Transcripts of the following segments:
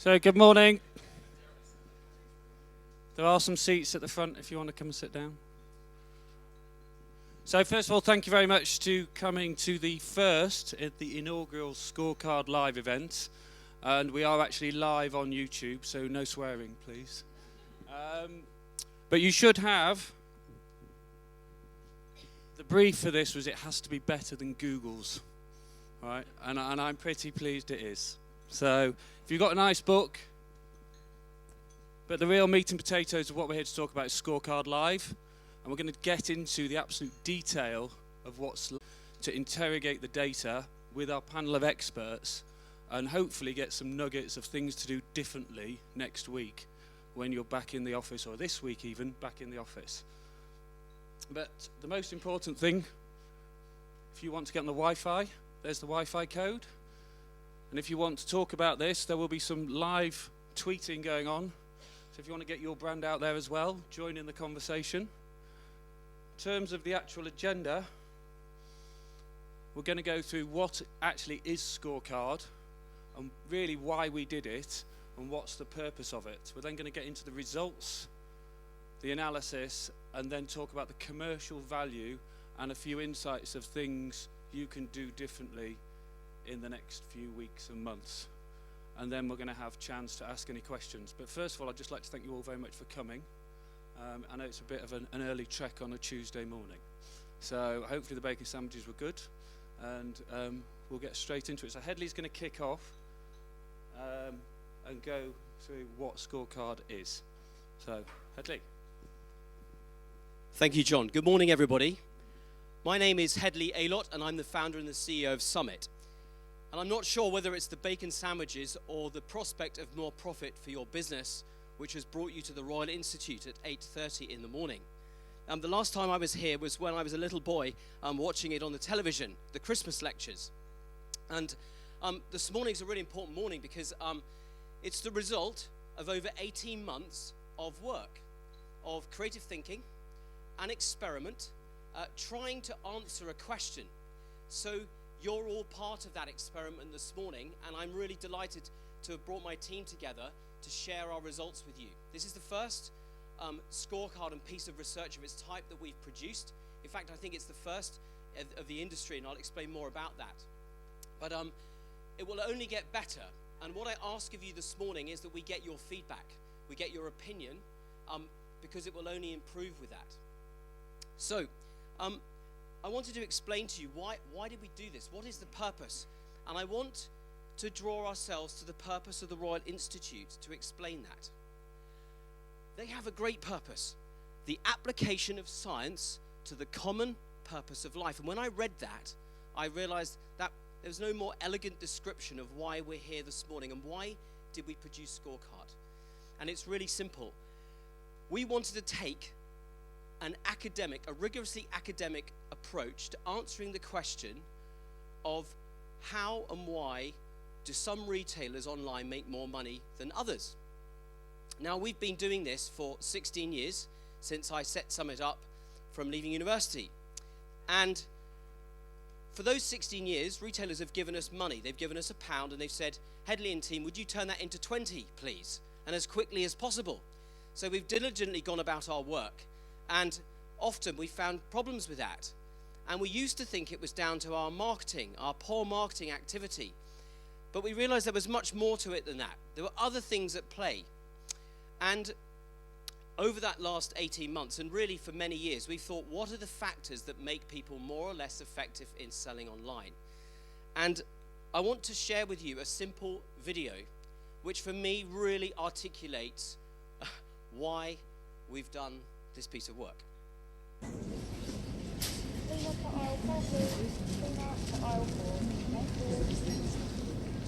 So, good morning. There are some seats at the front if you want to come and sit down. So, first of all, thank you very much to coming to the inaugural Scorecard live event. And we are actually live on YouTube, so no swearing, please. But you should have, the brief for this was it has to be better than Google's, right? And I'm pretty pleased it is. So, if you've got a nice book, but the real meat and potatoes of what we're here to talk about is Scorecard Live, and we're going to get into the absolute detail of what's to interrogate the data with our panel of experts, and hopefully get some nuggets of things to do differently next week when you're back in the office, or this week even, back in the office. But the most important thing, if you want to get on the Wi-Fi, there's the Wi-Fi code. And if you want to talk about this, there will be some live tweeting going on. So if you want to get your brand out there as well, join in the conversation. In terms of the actual agenda, we're going to go through what actually is Scorecard and really why we did it and what's the purpose of it. We're then going to get into the results, the analysis, and then talk about the commercial value and a few insights of things you can do differently in the next few weeks and months. And then we're going to have a chance to ask any questions. But first of all, I'd just like to thank you all very much for coming. I know it's a bit of an early trek on a Tuesday morning. So hopefully the bacon sandwiches were good. And we'll get straight into it. So Headley's going to kick off and go through what Scorecard is. So, Headley. Thank you, John. Good morning, everybody. My name is Headley Aylott, and I'm the founder and the CEO of Summit. And I'm not sure whether it's the bacon sandwiches or the prospect of more profit for your business which has brought you to the Royal Institute at 8:30 in the morning. The last time I was here was when I was a little boy watching it on the television, the Christmas lectures. And this morning's a really important morning because it's the result of over 18 months of work, of creative thinking and experiment, trying to answer a question. So you're all part of that experiment this morning, and I'm really delighted to have brought my team together to share our results with you. This is the first scorecard and piece of research of its type that we've produced. In fact, I think it's the first of the industry, and I'll explain more about that. But it will only get better, and what I ask of you this morning is that we get your feedback, we get your opinion, because it will only improve with that. So, I wanted to explain to you why did we do this? What is the purpose? And I want to draw ourselves to the purpose of the Royal Institute to explain that. They have a great purpose, the application of science to the common purpose of life. And when I read that, I realized that there was no more elegant description of why we're here this morning and why did we produce Scorecard. And it's really simple. We wanted to take a rigorously academic approach to answering the question of how and why do some retailers online make more money than others. Now, we've been doing this for 16 years since I set Summit up from leaving university. And for those 16 years, retailers have given us money. They've given us £1 and they've said, Headley and team, would you turn that into 20, please? And as quickly as possible. So we've diligently gone about our work. And often we found problems with that. And we used to think it was down to our marketing, our poor marketing activity. But we realized there was much more to it than that. There were other things at play. And over that last 18 months, and really for many years, we thought, what are the factors that make people more or less effective in selling online? And I want to share with you a simple video, which for me really articulates why we've done this piece of work.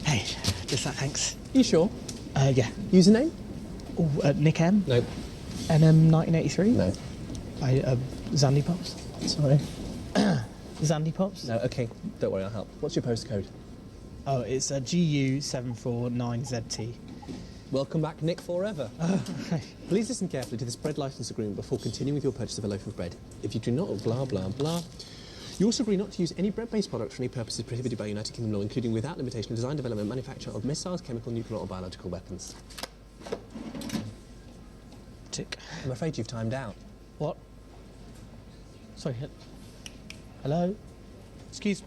Hey, just that, thanks. You sure? Yeah. Username? Oh, Nick M. No. NM 1983. No. Zandy Pops. Sorry. Zandy Pops. No. Okay. Don't worry. I'll help. What's your postcode? Oh, it's GU749ZT. Welcome back, Nick Forever. Okay. Please listen carefully to this bread license agreement before continuing with your purchase of a loaf of bread. If you do not, blah blah blah. You also agree not to use any bread-based products for any purposes prohibited by United Kingdom law, including without limitation, design, development, manufacture of missiles, chemical, nuclear or biological weapons. Tick. I'm afraid you've timed out. What? Sorry. Hello? Excuse.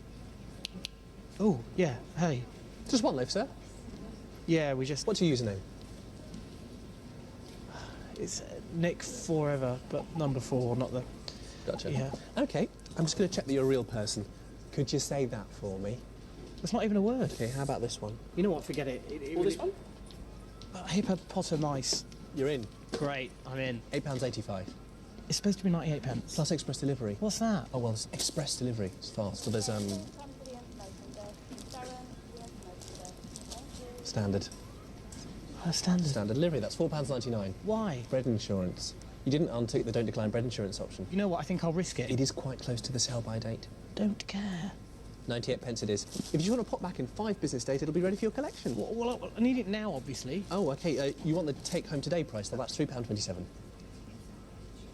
Oh, yeah. Hey. Just one loaf, sir. Yeah, we just. What's your username? It's Nick Forever, but number 4, not the. Gotcha. Yeah. Okay, I'm just going to check that you're a real person. Could you say that for me? It's not even a word. Okay, how about this one? You know what? Forget it. Or this one? Hip Potter nice. You're in. Great. I'm in. £8.85. It's supposed to be 98 pence. Plus express delivery. What's that? Oh, well, it's express delivery. It's fast. So there's, standard. Standard. Standard delivery, that's £4.99. Why? Bread insurance. You didn't untick the don't decline bread insurance option. You know what? I think I'll risk it. It is quite close to the sell-by date. Don't care. 98 pence it is. If you want to pop back in 5 business days, it'll be ready for your collection. Well, I need it now, obviously. Oh, OK. You want the take-home today price? Well, that's £3.27.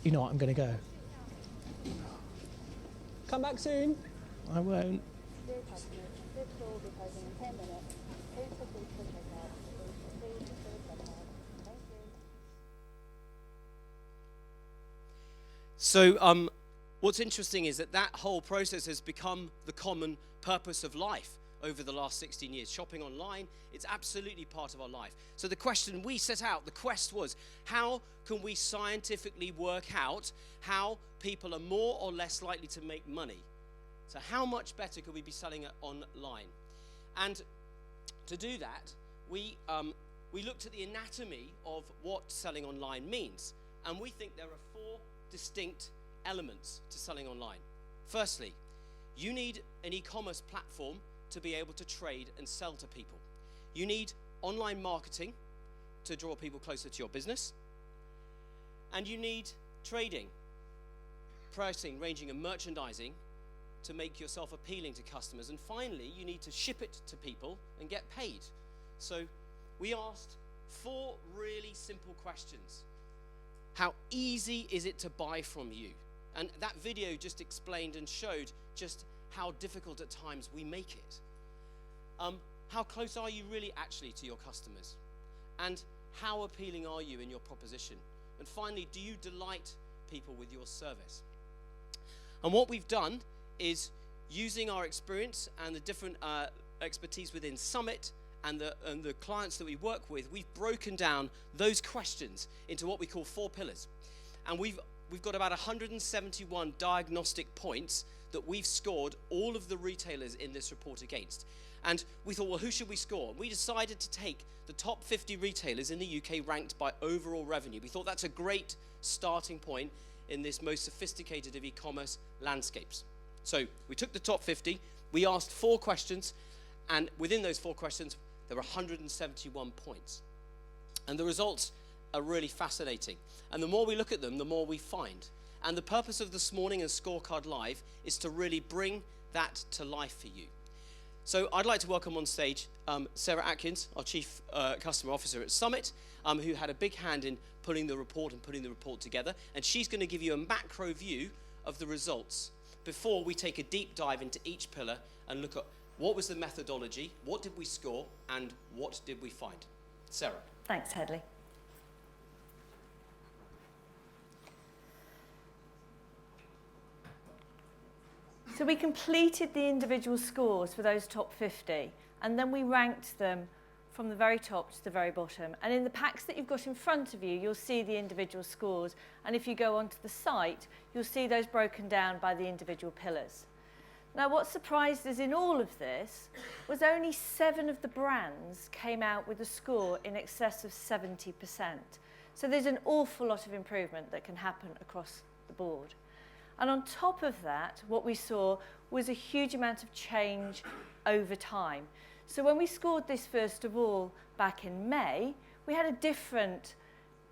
You know what? I'm going to go. Come back soon. I won't. Dear customers, this call will be closing in 10 minutes. Please proceed to checkout. Please proceed to checkout. Thank you. So what's interesting is that whole process has become the common purpose of life over the last 16 years. Shopping online, it's absolutely part of our life. So the question we set out, the quest was, how can we scientifically work out how people are more or less likely to make money? So how much better could we be selling it online? And to do that, we looked at the anatomy of what selling online means. And we think there are 4 distinct elements to selling online. Firstly, you need an e-commerce platform to be able to trade and sell to people. You need online marketing to draw people closer to your business. And you need trading, pricing, ranging and merchandising to make yourself appealing to customers. And finally, you need to ship it to people and get paid. So we asked 4 really simple questions. How easy is it to buy from you? And that video just explained and showed just how difficult at times we make it. How close are you really actually to your customers? And how appealing are you in your proposition? And finally, do you delight people with your service? And what we've done is, using our experience and the different expertise within Summit and the clients that we work with, we've broken down those questions into what we call 4 pillars. And we've got about 171 diagnostic points that we've scored all of the retailers in this report against. And we thought, well, who should we score? We decided to take the top 50 retailers in the UK ranked by overall revenue. We thought that's a great starting point in this most sophisticated of e-commerce landscapes. So we took the top 50, we asked 4 questions, and within those 4 questions, there were 171 points. And the results are really fascinating. And the more we look at them, the more we find. And the purpose of this morning and Scorecard Live is to really bring that to life for you. So I'd like to welcome on stage Sarah Atkins, our Chief Customer Officer at Summit, who had a big hand in putting the report together. And she's going to give you a macro view of the results before we take a deep dive into each pillar and look at what was the methodology, what did we score, and what did we find. Sarah. Thanks, Headley. So we completed the individual scores for those top 50, and then we ranked them from the very top to the very bottom. And in the packs that you've got in front of you, you'll see the individual scores. And if you go onto the site, you'll see those broken down by the individual pillars. Now, what surprised us in all of this was only 7 of the brands came out with a score in excess of 70%. So there's an awful lot of improvement that can happen across the board. And on top of that, what we saw was a huge amount of change over time. So when we scored this first of all back in May, we had a different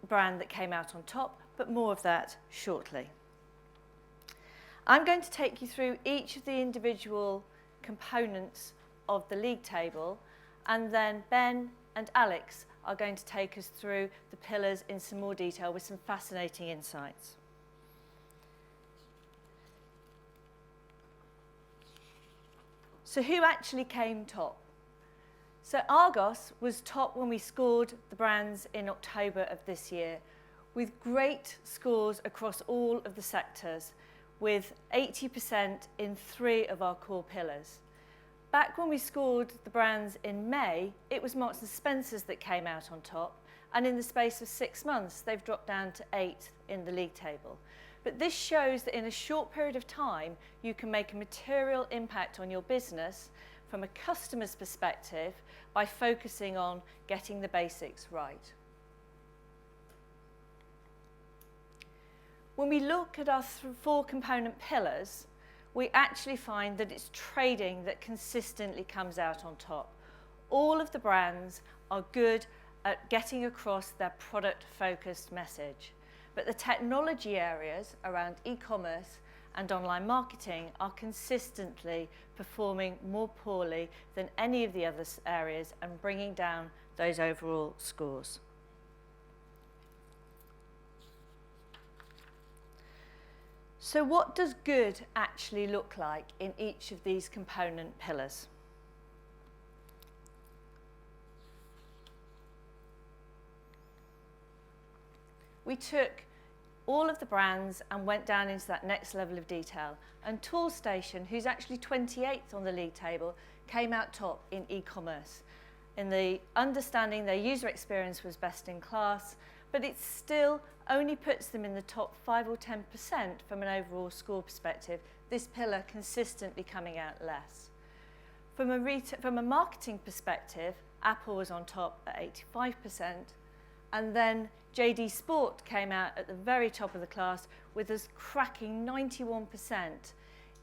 brand that came out on top, but more of that shortly. I'm going to take you through each of the individual components of the league table, and then Ben and Alex are going to take us through the pillars in some more detail with some fascinating insights. So who actually came top? So Argos was top when we scored the brands in October of this year, with great scores across all of the sectors, with 80% in 3 of our core pillars. Back when we scored the brands in May, it was Marks & Spencer's that came out on top, and in the space of 6 months, they've dropped down to 8th in the league table. But this shows that in a short period of time, you can make a material impact on your business from a customer's perspective by focusing on getting the basics right. When we look at our 4 component pillars, we actually find that it's trading that consistently comes out on top. All of the brands are good at getting across their product-focused message, but the technology areas around e-commerce and online marketing are consistently performing more poorly than any of the other areas and bringing down those overall scores. So what does good actually look like in each of these component pillars? We took all of the brands and went down into that next level of detail. And Toolstation, who's actually 28th on the league table, came out top in e-commerce. In the understanding their user experience was best in class, but it still only puts them in the top 5 or 10% from an overall score perspective, this pillar consistently coming out less. From a marketing perspective, Apple was on top at 85%, and then JD Sport came out at the very top of the class with us cracking 91%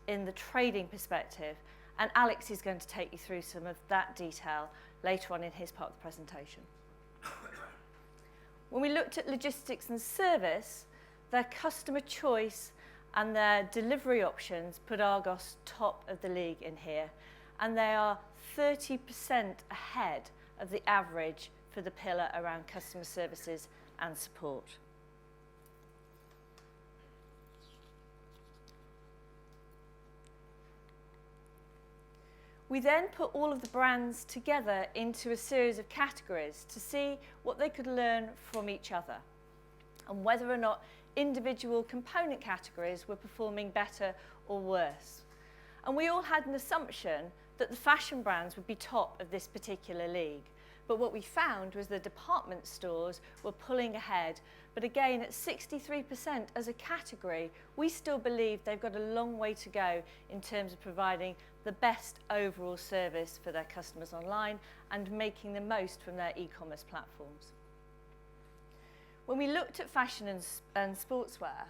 in the trading perspective. And Alex is going to take you through some of that detail later on in his part of the presentation. When we looked at logistics and service, their customer choice and their delivery options put Argos top of the league in here. And they are 30% ahead of the average for the pillar around customer services and support. We then put all of the brands together into a series of categories to see what they could learn from each other and whether or not individual component categories were performing better or worse. And we all had an assumption that the fashion brands would be top of this particular league. But what we found was the department stores were pulling ahead. But again, at 63% as a category, we still believe they've got a long way to go in terms of providing the best overall service for their customers online and making the most from their e-commerce platforms. When we looked at fashion and sportswear,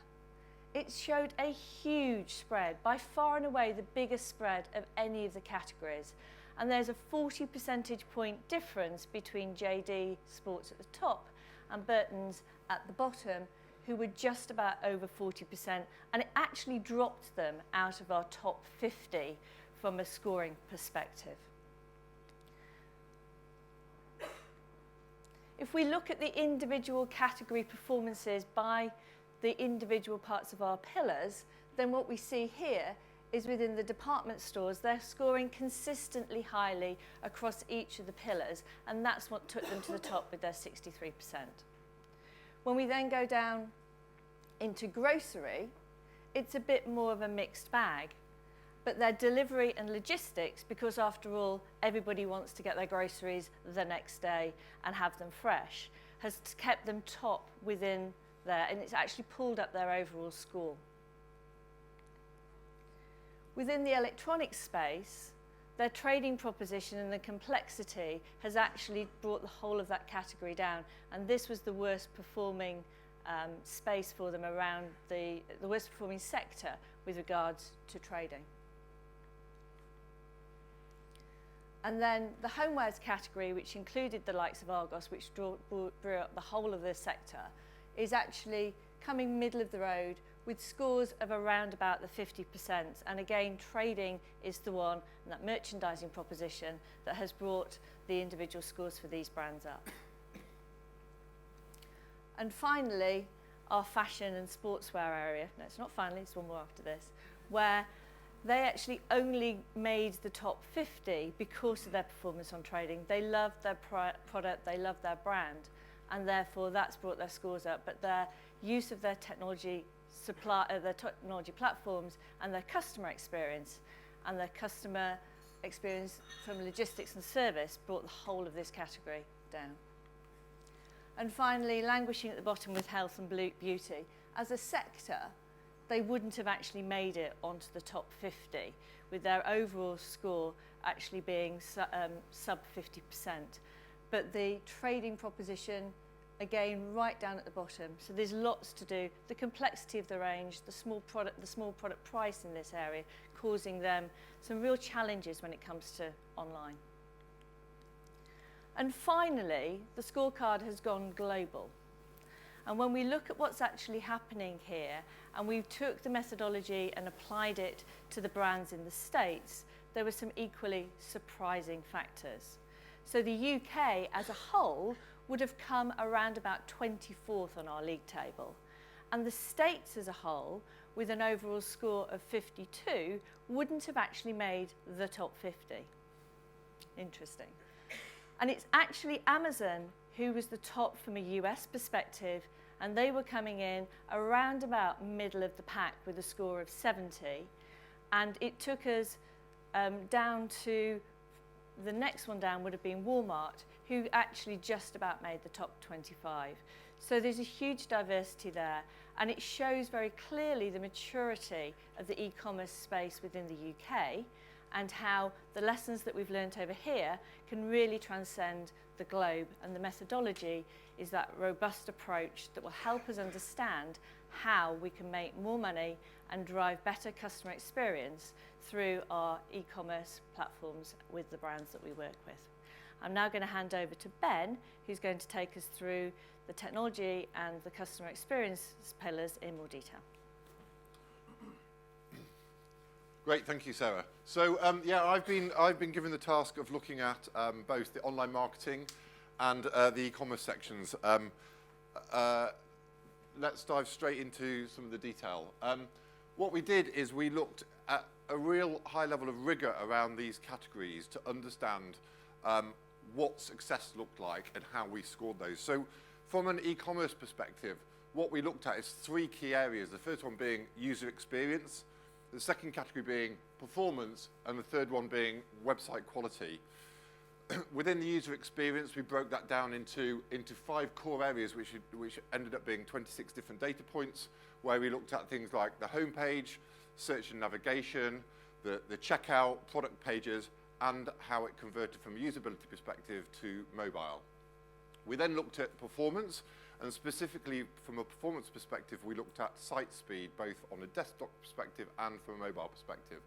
it showed a huge spread, by far and away the biggest spread of any of the categories. And there's a 40 percentage point difference between JD Sports at the top and Burton's at the bottom, who were just about over 40%, and it actually dropped them out of our top 50 from a scoring perspective. If we look at the individual category performances by the individual parts of our pillars, then what we see here is within the department stores, they're scoring consistently highly across each of the pillars, and that's what took them to the top with their 63%. When we then go down into grocery, it's a bit more of a mixed bag. But their delivery and logistics, because after all, everybody wants to get their groceries the next day and have them fresh, has kept them top within there, and it's actually pulled up their overall score. Within the electronics space, their trading proposition and the complexity has actually brought the whole of that category down, and this was the worst performing space for them around the worst performing sector with regards to trading. And then the homewares category, which included the likes of Argos, which drew up the whole of the sector, is actually coming middle of the road with scores of around about the 50%. And again, trading is the one, and that merchandising proposition, that has brought the individual scores for these brands up. And finally, our fashion and sportswear area. No, it's not finally, it's one more after this, where they actually only made the top 50 because of their performance on trading. They loved their product, they loved their brand, and therefore that's brought their scores up. But their use of their technology their technology platforms and their customer experience from logistics and service brought the whole of this category down. And finally, languishing at the bottom with health and beauty. As a sector, they wouldn't have actually made it onto the top 50, with their overall score actually being sub 50%. But the trading proposition, again, right down at the bottom. So there's lots to do. The complexity of the range, the small product price in this area, causing them some real challenges when it comes to online. And finally, the scorecard has gone global. And when we look at what's actually happening here, and we took the methodology and applied it to the brands in the States, there were some equally surprising factors. So the UK as a whole would have come around about 24th on our league table. And the States as a whole, with an overall score of 52, wouldn't have actually made the top 50. Interesting. And it's actually Amazon who was the top from a US perspective, and they were coming in around about middle of the pack with a score of 70. And it took us down to, the next one down would have been Walmart, who actually just about made the top 25. So there's a huge diversity there, and it shows very clearly the maturity of the e-commerce space within the UK, and how the lessons that we've learnt over here can really transcend the globe. And the methodology is that robust approach that will help us understand how we can make more money and drive better customer experience through our e-commerce platforms with the brands that we work with. I'm now going to hand over to Ben, who's going to take us through the technology and the customer experience pillars in more detail. Great, thank you, Sarah. So yeah, I've been given the task of looking at both the online marketing and the e-commerce sections. Let's dive straight into some of the detail. What we did is we looked at a real high level of rigor around these categories to understand what success looked like and how we scored those. So from an e-commerce perspective, what we looked at is three key areas. The first one being user experience, the second category being performance, and the third one being website quality. Within the user experience, we broke that down into 5 core areas, which ended up being 26 different data points, where we looked at things like the homepage, search and navigation, the checkout, product pages, and how it converted from a usability perspective to mobile. We then looked at performance, and specifically from a performance perspective, we looked at site speed, both on a desktop perspective and from a mobile perspective.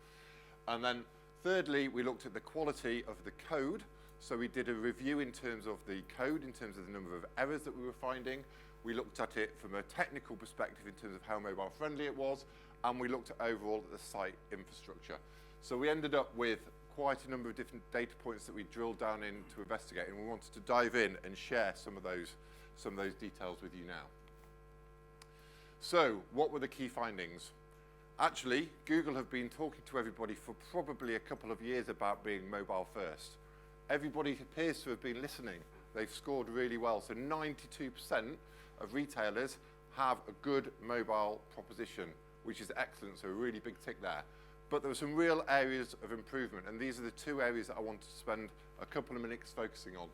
And then thirdly, we looked at the quality of the code. So we did a review in terms of the code, in terms of the number of errors that we were finding. We looked at it from a technical perspective in terms of how mobile friendly it was, and we looked at overall at the site infrastructure. So we ended up with quite a number of different data points that we drilled down in to investigate, and we wanted to dive in and share some of those details with you now. So what were the key findings? Actually, Google have been talking to everybody for probably a couple of years about being mobile first. Everybody appears to have been listening. They've scored really well. So 92% of retailers have a good mobile proposition, which is excellent, so a really big tick there. But there were some real areas of improvement, and these are the 2 areas that I wanted to spend a couple of minutes focusing on.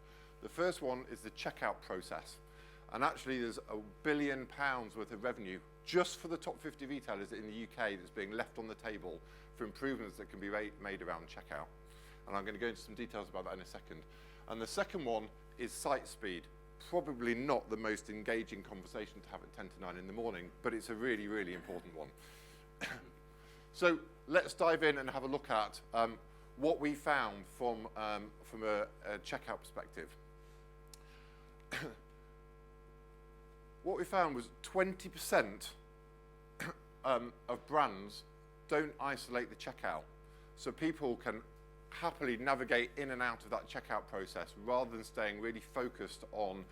The first one is the checkout process. And actually there's £1 billion worth of revenue just for the top 50 retailers in the UK that's being left on the table for improvements that can be made around checkout. And I'm going to go into some details about that in a second. And the second one is site speed. Probably not the most engaging conversation to have at 10 to 9 in the morning, but it's a really, really important one. So let's dive in and have a look at what we found from a checkout perspective. What we found was 20% of brands don't isolate the checkout. So people can happily navigate in and out of that checkout process rather than staying really focused on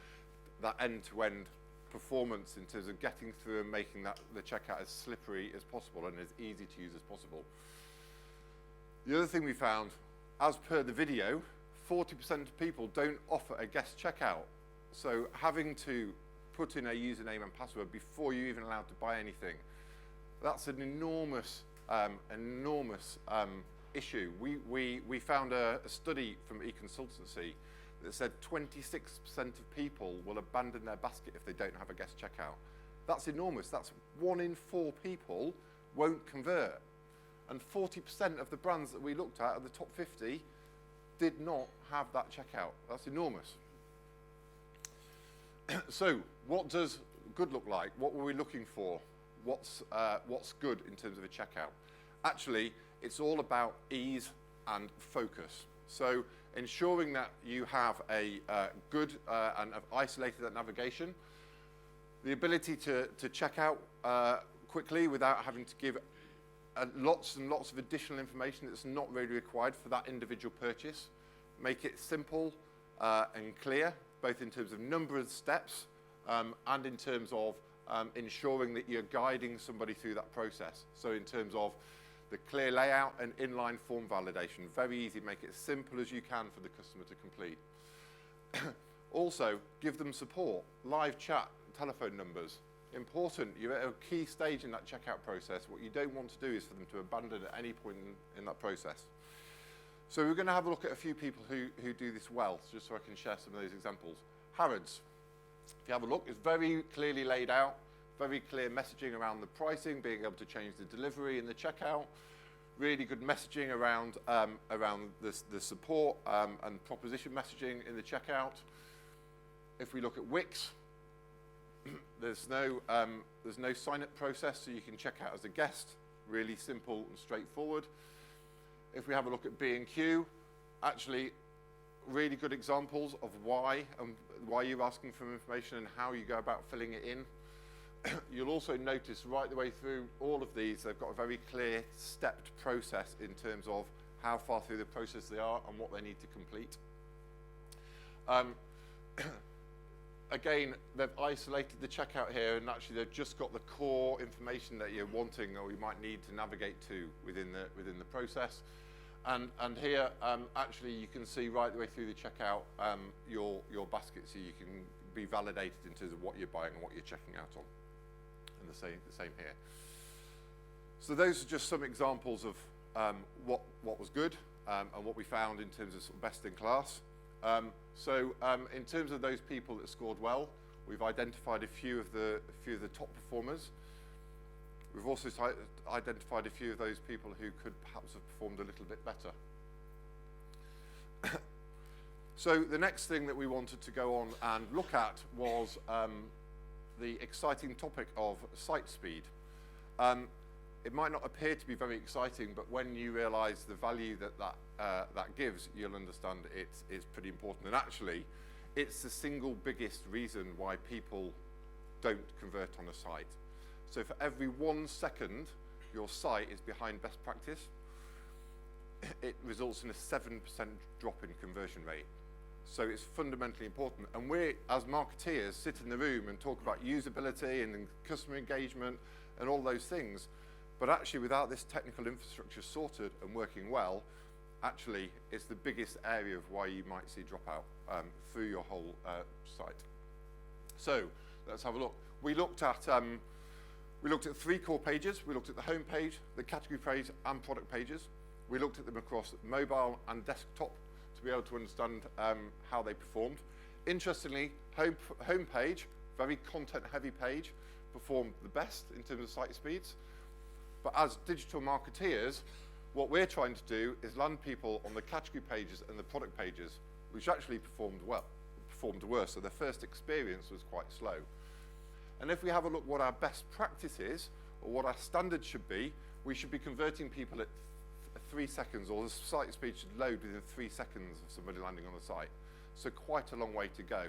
that end-to-end performance in terms of getting through and making the checkout as slippery as possible and as easy to use as possible. The other thing we found, as per the video, 40% of people don't offer a guest checkout. So having to put in a username and password before you're even allowed to buy anything, that's an enormous issue. We found a study from eConsultancy that said 26% of people will abandon their basket if they don't have a guest checkout. That's enormous. That's 1 in 4 people won't convert. And 40% of the brands that we looked at the top 50 did not have that checkout. That's enormous. So what does good look like? What were we looking for? What's good in terms of a checkout? Actually, it's all about ease and focus. So ensuring that you have a good and have isolated that navigation, the ability to check out quickly without having to give lots and lots of additional information that's not really required for that individual purchase. Make it simple and clear, both in terms of number of steps and in terms of ensuring that you're guiding somebody through that process. So in terms of the clear layout and inline form validation, very easy, make it as simple as you can for the customer to complete. Also, give them support, live chat, telephone numbers. Important, you're at a key stage in that checkout process. What you don't want to do is for them to abandon at any point in that process. So we're going to have a look at a few people who do this well, just so I can share some of those examples. Harrods, if you have a look, it's very clearly laid out, very clear messaging around the pricing, being able to change the delivery in the checkout, really good messaging around the support and proposition messaging in the checkout. If we look at Wix, there's no sign-up process, so you can check out as a guest. Really simple and straightforward. If we have a look at B&Q, actually really good examples of why you're asking for information and how you go about filling it in. You'll also notice right the way through all of these, they've got a very clear stepped process in terms of how far through the process they are and what they need to complete. Again, they've isolated the checkout here, and actually they've just got the core information that you're wanting or you might need to navigate to within the process. And here, actually, you can see right the way through the checkout your basket, so you can be validated in terms of what you're buying and what you're checking out on. And the same here. So those are just some examples of what was good and what we found in terms of, sort of best in class. In terms of those people that scored well, we've identified a few of the top performers. We've also identified a few of those people who could perhaps have performed a little bit better. So the next thing that we wanted to go on and look at was the exciting topic of site speed. It might not appear to be very exciting, but when you realise the value that gives, you'll understand it's pretty important. And actually, it's the single biggest reason why people don't convert on a site. So for every 1 second your site is behind best practice, it results in a 7% drop in conversion rate. So it's fundamentally important. And we, as marketeers, sit in the room and talk about usability and customer engagement and all those things. But actually, without this technical infrastructure sorted and working well, actually, it's the biggest area of why you might see dropout through your whole site. So let's have a look. We looked at 3 core pages. We looked at the home page, the category page, and product pages. We looked at them across mobile and desktop to be able to understand how they performed. Interestingly, home page, very content-heavy page, performed the best in terms of site speeds. But as digital marketeers, what we're trying to do is land people on the category pages and the product pages, which actually performed worse. So the first experience was quite slow. And if we have a look what our best practice is, or what our standard should be, we should be converting people at 3 seconds, or the site speed should load within 3 seconds of somebody landing on the site. So quite a long way to go.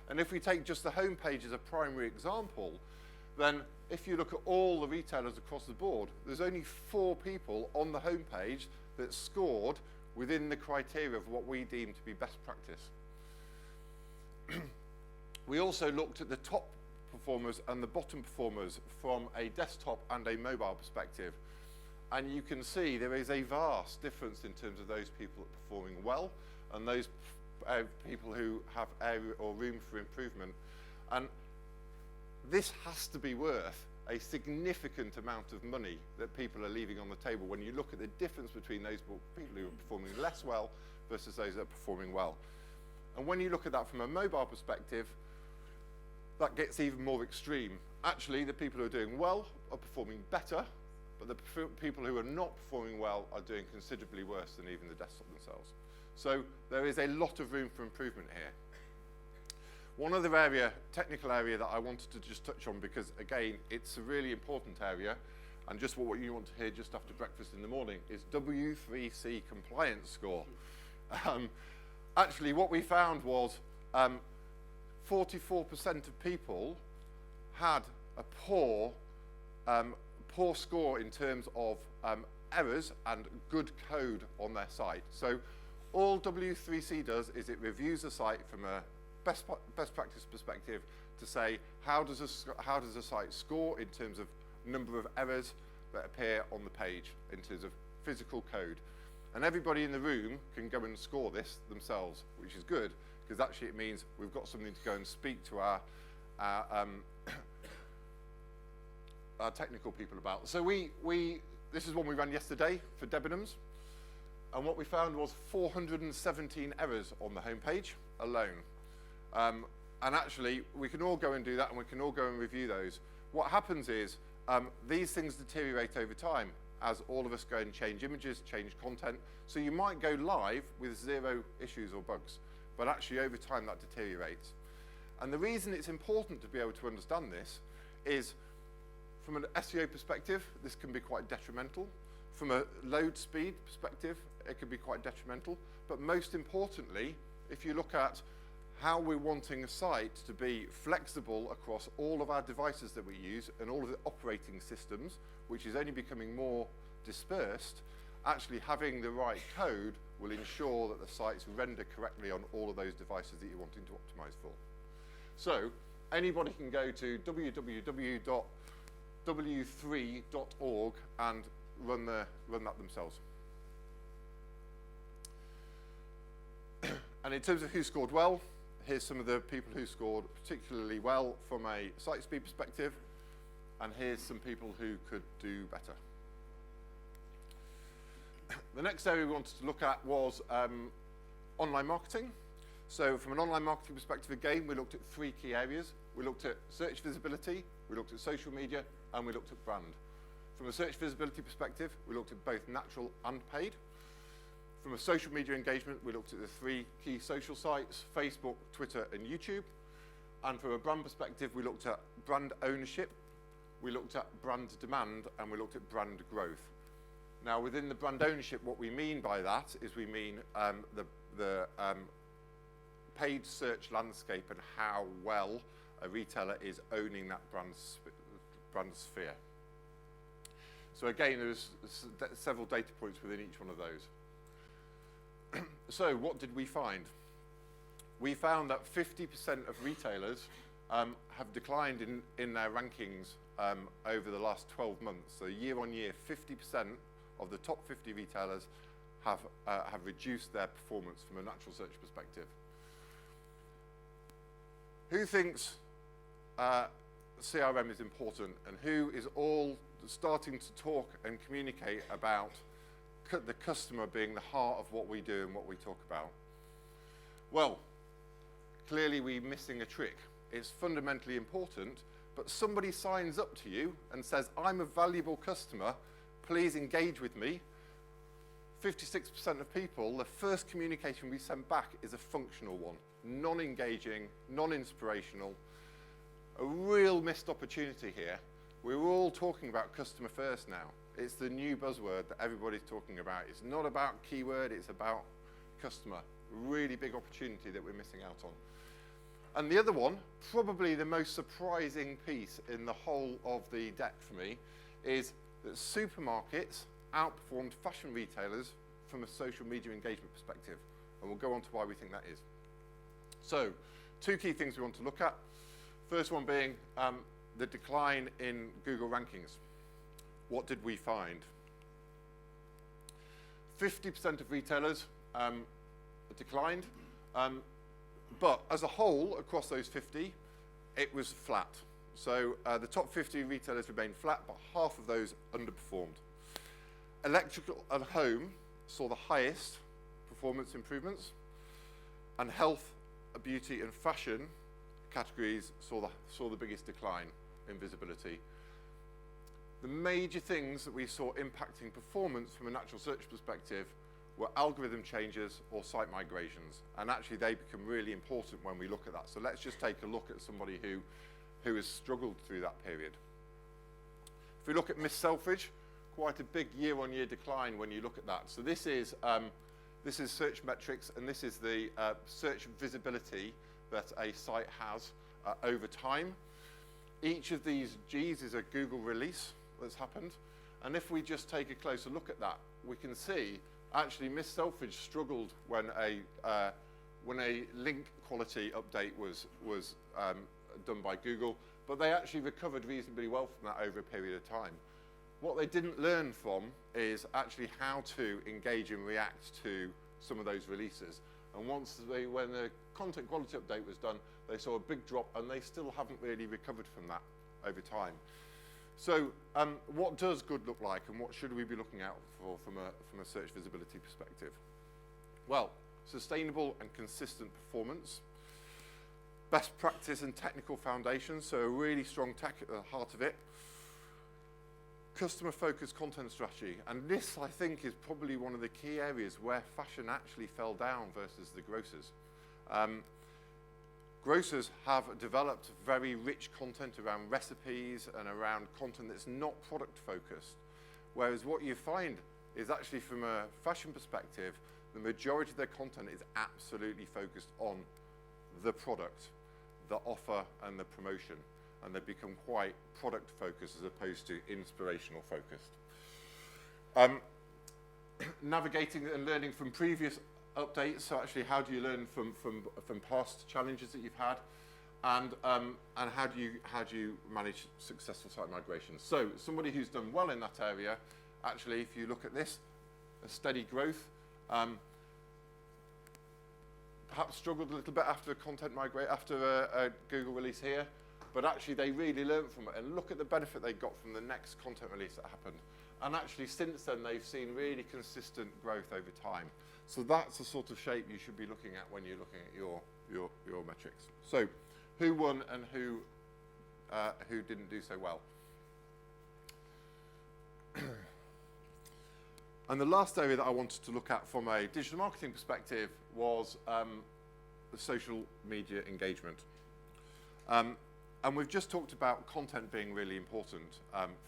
And if we take just the home page as a primary example, then if you look at all the retailers across the board, there's only 4 people on the home page that scored within the criteria of what we deem to be best practice. We also looked at the top performers and the bottom performers from a desktop and a mobile perspective. And you can see there is a vast difference in terms of those people performing well and those people who have area or room for improvement. And this has to be worth a significant amount of money that people are leaving on the table when you look at the difference between those people who are performing less well versus those that are performing well. And when you look at that from a mobile perspective, that gets even more extreme. Actually, the people who are doing well are performing better, but the people who are not performing well are doing considerably worse than even the desktop themselves. So there is a lot of room for improvement here. One other area, technical area, that I wanted to just touch on, because again, it's a really important area, and just what you want to hear just after breakfast in the morning, is W3C compliance score. Actually, what we found was 44% of people had a poor score in terms of errors and good code on their site. So all W3C does is it reviews the site from a best practice perspective to say how does a site score in terms of number of errors that appear on the page in terms of physical code. And everybody in the room can go and score this themselves, which is good, because actually it means we've got something to go and speak to our technical people about. So this is one we ran yesterday for Debenhams, and what we found was 417 errors on the homepage alone. And actually, we can all go and do that, and we can all go and review those. What happens is these things deteriorate over time as all of us go and change images, change content. So you might go live with 0 issues or bugs, but actually over time that deteriorates. And the reason it's important to be able to understand this is, from an SEO perspective, this can be quite detrimental. From a load speed perspective, it can be quite detrimental. But most importantly, if you look at how we're wanting a site to be flexible across all of our devices that we use and all of the operating systems, which is only becoming more dispersed, actually having the right code will ensure that the sites render correctly on all of those devices that you're wanting to optimize for. So anybody can go to www.w3.org and run that themselves. And in terms of who scored well, here's some of the people who scored particularly well from a site speed perspective, and here's some people who could do better. The next area we wanted to look at was online marketing. So from an online marketing perspective, again, we looked at 3 key areas. We looked at search visibility, we looked at social media, and we looked at brand. From a search visibility perspective, we looked at both natural and paid. From a social media engagement, we looked at the 3 key social sites, Facebook, Twitter, and YouTube. And from a brand perspective, we looked at brand ownership, we looked at brand demand, and we looked at brand growth. Now, within the brand ownership, what we mean by that is we mean the paid search landscape and how well a retailer is owning that brand sphere. So again, there's several data points within each one of those. So what did we find? We found that 50% of retailers have declined in their rankings over the last 12 months. So year on year, 50% of the top 50 retailers have reduced their performance from a natural search perspective. Who thinks CRM is important, and who is all starting to talk and communicate about the customer being the heart of what we do and what we talk about? Well, clearly we're missing a trick. It's fundamentally important, but somebody signs up to you and says, I'm a valuable customer, please engage with me. 56% of people, the first communication we send back is a functional one, non-engaging, non-inspirational. A real missed opportunity here. We're all talking about customer first now. It's the new buzzword that everybody's talking about. It's not about keyword, it's about customer. Really big opportunity that we're missing out on. And the other one, probably the most surprising piece in the whole of the deck for me, is that supermarkets outperformed fashion retailers from a social media engagement perspective. And we'll go on to why we think that is. So, 2 key things we want to look at. First one being the decline in Google rankings. What did we find? 50% of retailers declined, but as a whole, across those 50, it was flat. So the top 50 retailers remained flat, but half of those underperformed. Electrical and home saw the highest performance improvements, and health, beauty, and fashion categories saw the biggest decline in visibility. The major things that we saw impacting performance from a natural search perspective were algorithm changes or site migrations, and actually they become really important when we look at that. So let's just take a look at somebody who has struggled through that period. If we look at Miss Selfridge, quite a big year-on-year decline when you look at that. So this is search metrics, and this is the search visibility that a site has over time. Each of these Gs is a Google release that's happened, and if we just take a closer look at that, we can see actually Miss Selfridge struggled when a link quality update was done by Google, but they actually recovered reasonably well from that over a period of time. What they didn't learn from is actually how to engage and react to some of those releases. And when the content quality update was done, they saw a big drop, and they still haven't really recovered from that over time. So what does good look like, and what should we be looking out for from a search visibility perspective? Well, sustainable and consistent performance, best practice and technical foundations, so a really strong tech at the heart of it, customer-focused content strategy, and this, I think, is probably one of the key areas where fashion actually fell down versus the grocers. Grocers have developed very rich content around recipes and around content that's not product-focused, whereas what you find is actually from a fashion perspective, the majority of their content is absolutely focused on the product, the offer, and the promotion. And they've become quite product focused as opposed to inspirational focused. Navigating and learning from previous updates, so actually how do you learn from past challenges that you've had, and how do you manage successful site migrations? So somebody who's done well in that area, actually, if you look at this, a steady growth, perhaps struggled a little bit after a Google release here, but actually they really learned from it, and look at the benefit they got from the next content release that happened. And actually since then they've seen really consistent growth over time. So that's the sort of shape you should be looking at when you're looking at your metrics. So who won and who didn't do so well? And the last area that I wanted to look at from a digital marketing perspective was the social media engagement. And we've just talked about content being really important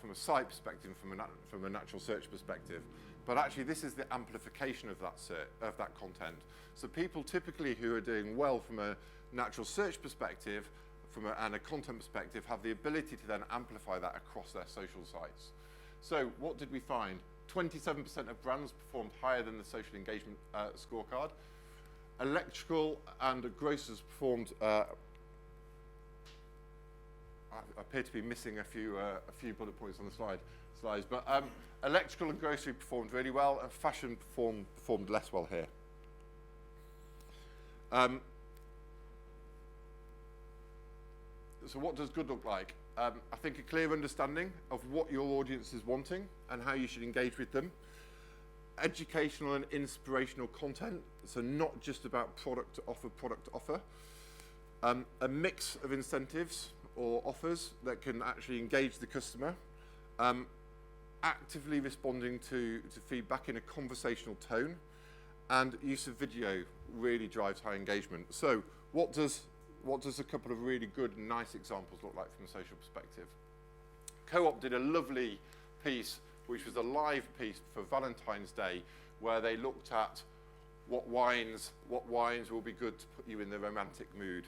from a site perspective, from a natural search perspective. But actually, this is the amplification of that content. So people typically who are doing well from a natural search perspective and a content perspective have the ability to then amplify that across their social sites. So what did we find? 27% of brands performed higher than the social engagement scorecard. Electrical and grocers performed. I appear to be missing a few bullet points on the slides, but electrical and grocery performed really well, and fashion performed less well here. So what does good look like? I think a clear understanding of what your audience is wanting and how you should engage with them. Educational and inspirational content, so not just about product to offer. A mix of incentives or offers that can actually engage the customer. Actively responding to feedback in a conversational tone, and use of video really drives high engagement. So what does a couple of really good and nice examples look like from a social perspective? Co-op did a lovely piece, which was a live piece for Valentine's Day, where they looked at what wines will be good to put you in the romantic mood.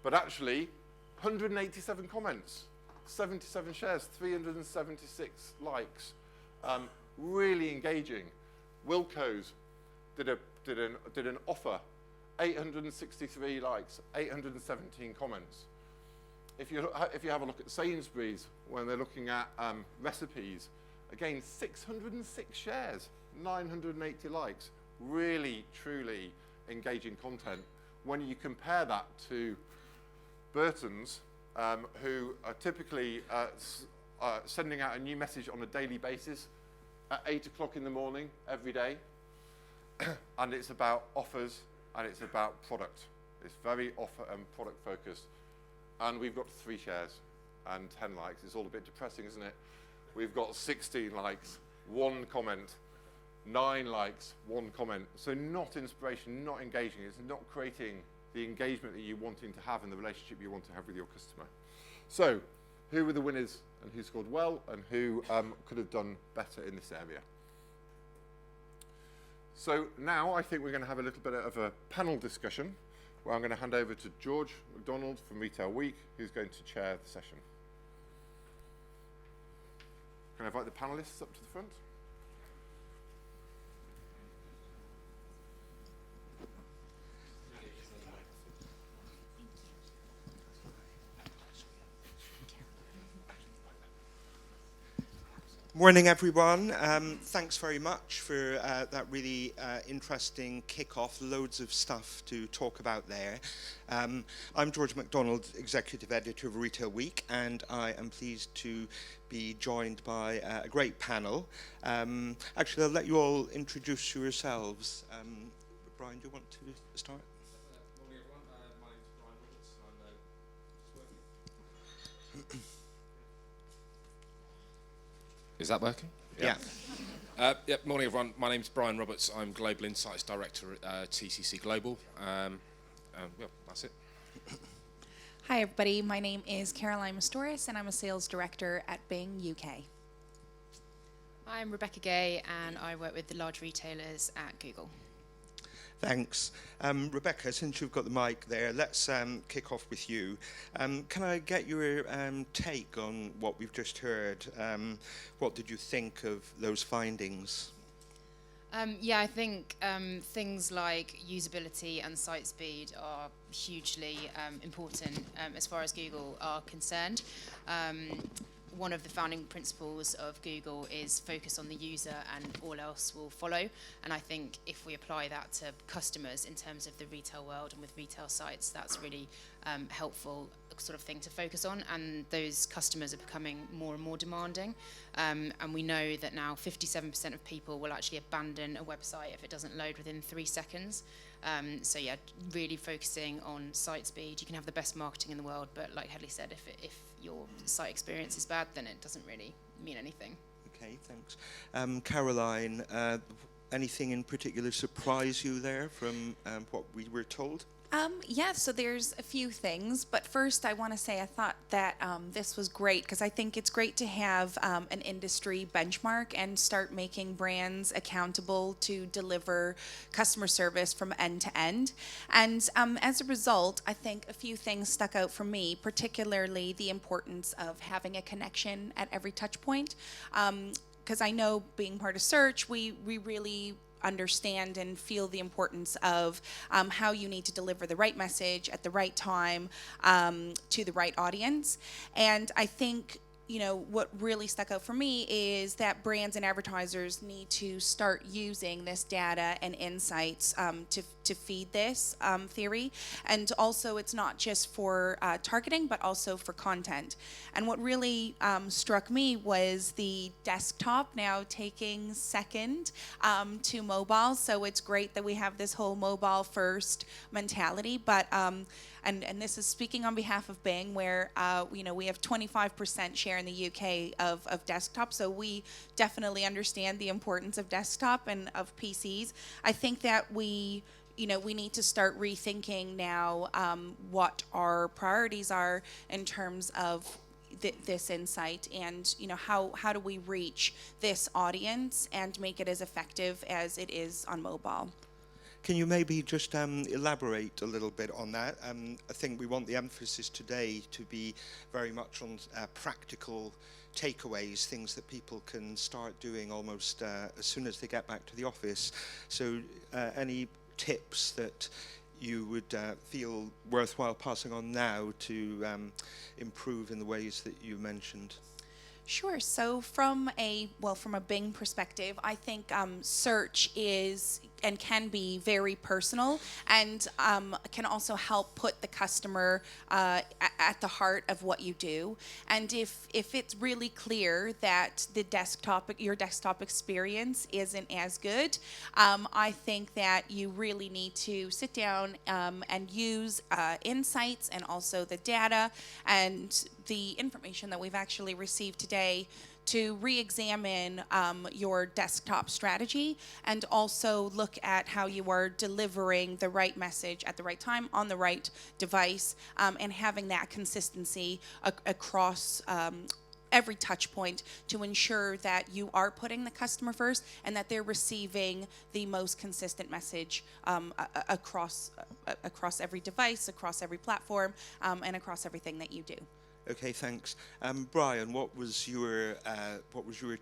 But actually, 187 comments, 77 shares, 376 likes, really engaging. Wilco's did an offer, 863 likes, 817 comments. If you have a look at Sainsbury's when they're looking at recipes, again 606 shares, 980 likes. Really, truly engaging content. When you compare that to Burton's, who are typically sending out a new message on a daily basis at 8 o'clock in the morning every day, and it's about offers and it's about product. It's very offer and product focused. And we've got 3 shares and 10 likes. It's all a bit depressing, isn't it? We've got 16 likes, 1 comment, 9 likes, 1 comment. So not inspiration, not engaging. It's not creating the engagement that you're wanting to have and the relationship you want to have with your customer. So who were the winners and who scored well and who could have done better in this area? So now I think we're going to have a little bit of a panel discussion where I'm going to hand over to George McDonald from Retail Week, who's going to chair the session. Can I invite the panelists up to the front? Morning, everyone. Thanks very much for that really interesting kick-off. Loads of stuff to talk about there. I'm George McDonald, Executive Editor of Retail Week, and I am pleased to be joined by a great panel. Actually, I'll let you all introduce yourselves. Brian, do you want to start? Morning, everyone. My name is Brian Roberts. I'm just working. Is that working? Yeah. Morning, everyone. My name is Brian Roberts. I'm Global Insights Director at TCC Global. That's it. Hi, everybody. My name is Caroline Mastoris, and I'm a Sales Director at Bing UK. I'm Rebecca Gay, and I work with the large retailers at Google. Thanks. Rebecca, since you've got the mic there, let's kick off with you. Can I get your take on what we've just heard? What did you think of those findings? I think things like usability and site speed are hugely important as far as Google are concerned. One of the founding principles of Google is focus on the user and all else will follow. And I think if we apply that to customers in terms of the retail world and with retail sites, that's really helpful sort of thing to focus on. And those customers are becoming more and more demanding. And we know that now 57% of people will actually abandon a website if it doesn't load within 3 seconds. Really focusing on site speed. You can have the best marketing in the world, but like Hedley said, if your site experience is bad, then it doesn't really mean anything. Okay, thanks. Caroline, anything in particular surprise you there from what we were told? So there's a few things, but first I want to say I thought that this was great because I think it's great to have an industry benchmark and start making brands accountable to deliver customer service from end to end. And as a result, I think a few things stuck out for me, particularly the importance of having a connection at every touch point. Because I know being part of search, we really understand and feel the importance of how you need to deliver the right message at the right time to the right audience. And I think what really stuck out for me is that brands and advertisers need to start using this data and insights to feed this theory. And also, it's not just for targeting, but also for content. And what really struck me was the desktop now taking second to mobile. So it's great that we have this whole mobile first mentality, but and this is speaking on behalf of Bing, where we have 25% share in the UK of desktop. So we definitely understand the importance of desktop and of PCs. I think that we need to start rethinking now what our priorities are in terms of this insight, and how do we reach this audience and make it as effective as it is on mobile. Can you maybe just elaborate a little bit on that? I think we want the emphasis today to be very much on practical takeaways, things that people can start doing almost as soon as they get back to the office. So any tips that you would feel worthwhile passing on now to improve in the ways that you mentioned? Sure. So from a Bing perspective, I think search is and can be very personal, and can also help put the customer at the heart of what you do. And if it's really clear that your desktop experience isn't as good, I think that you really need to sit down and use insights and also the data and the information that we've actually received today to re-examine your desktop strategy, and also look at how you are delivering the right message at the right time on the right device, and having that consistency across every touch point to ensure that you are putting the customer first and that they're receiving the most consistent message across every device, across every platform, and across everything that you do. Okay, thanks. Brian, what was your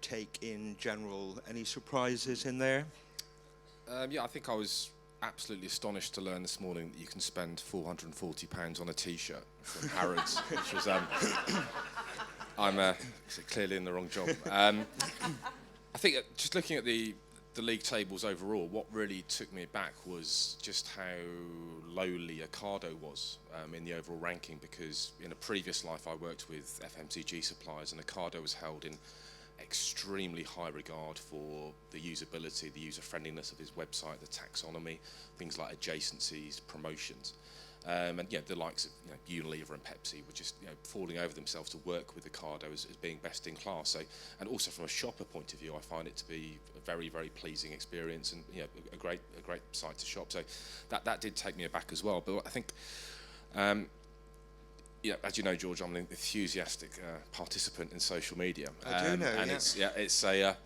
take in general? Any surprises in there? Yeah, I think I was absolutely astonished to learn this morning that you can spend £440 on a T-shirt from Harrods, which was I'm clearly in the wrong job. I think just looking at the league tables overall, what really took me back was just how lowly Ocado was in the overall ranking, because in a previous life I worked with FMCG suppliers, and Ocado was held in extremely high regard for the usability, the user-friendliness of his website, the taxonomy, things like adjacencies, promotions. And the likes of Unilever and Pepsi were just falling over themselves to work with Ocado as being best in class. So, and also from a shopper point of view, I find it to be a very, very pleasing experience, and a great site to shop. So that did take me aback as well. But I think, as you know, George, I'm an enthusiastic participant in social media. I do know, and yeah. it's a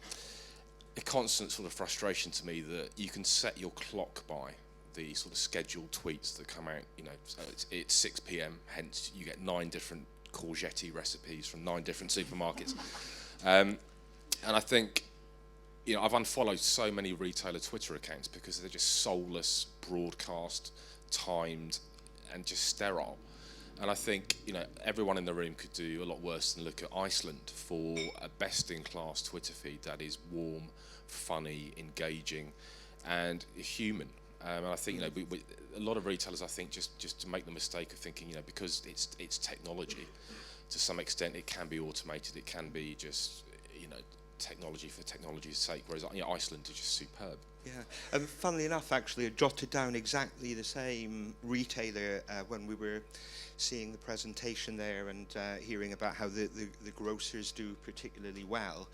constant sort of frustration to me that you can set your clock by the sort of scheduled tweets that come out, so it's 6 p.m, hence you get 9 different courgette recipes from 9 different supermarkets. And I think, I've unfollowed so many retailer Twitter accounts because they're just soulless, broadcast, timed, and just sterile. And I think, everyone in the room could do a lot worse than look at Iceland for a best-in-class Twitter feed that is warm, funny, engaging, and human. And I think a lot of retailers, I think, just to make the mistake of thinking, because it's technology, to some extent it can be automated, it can be just technology for technology's sake. Whereas Iceland is just superb. Yeah, and funnily enough, actually, I jotted down exactly the same retailer when we were seeing the presentation there and hearing about how the grocers do particularly well.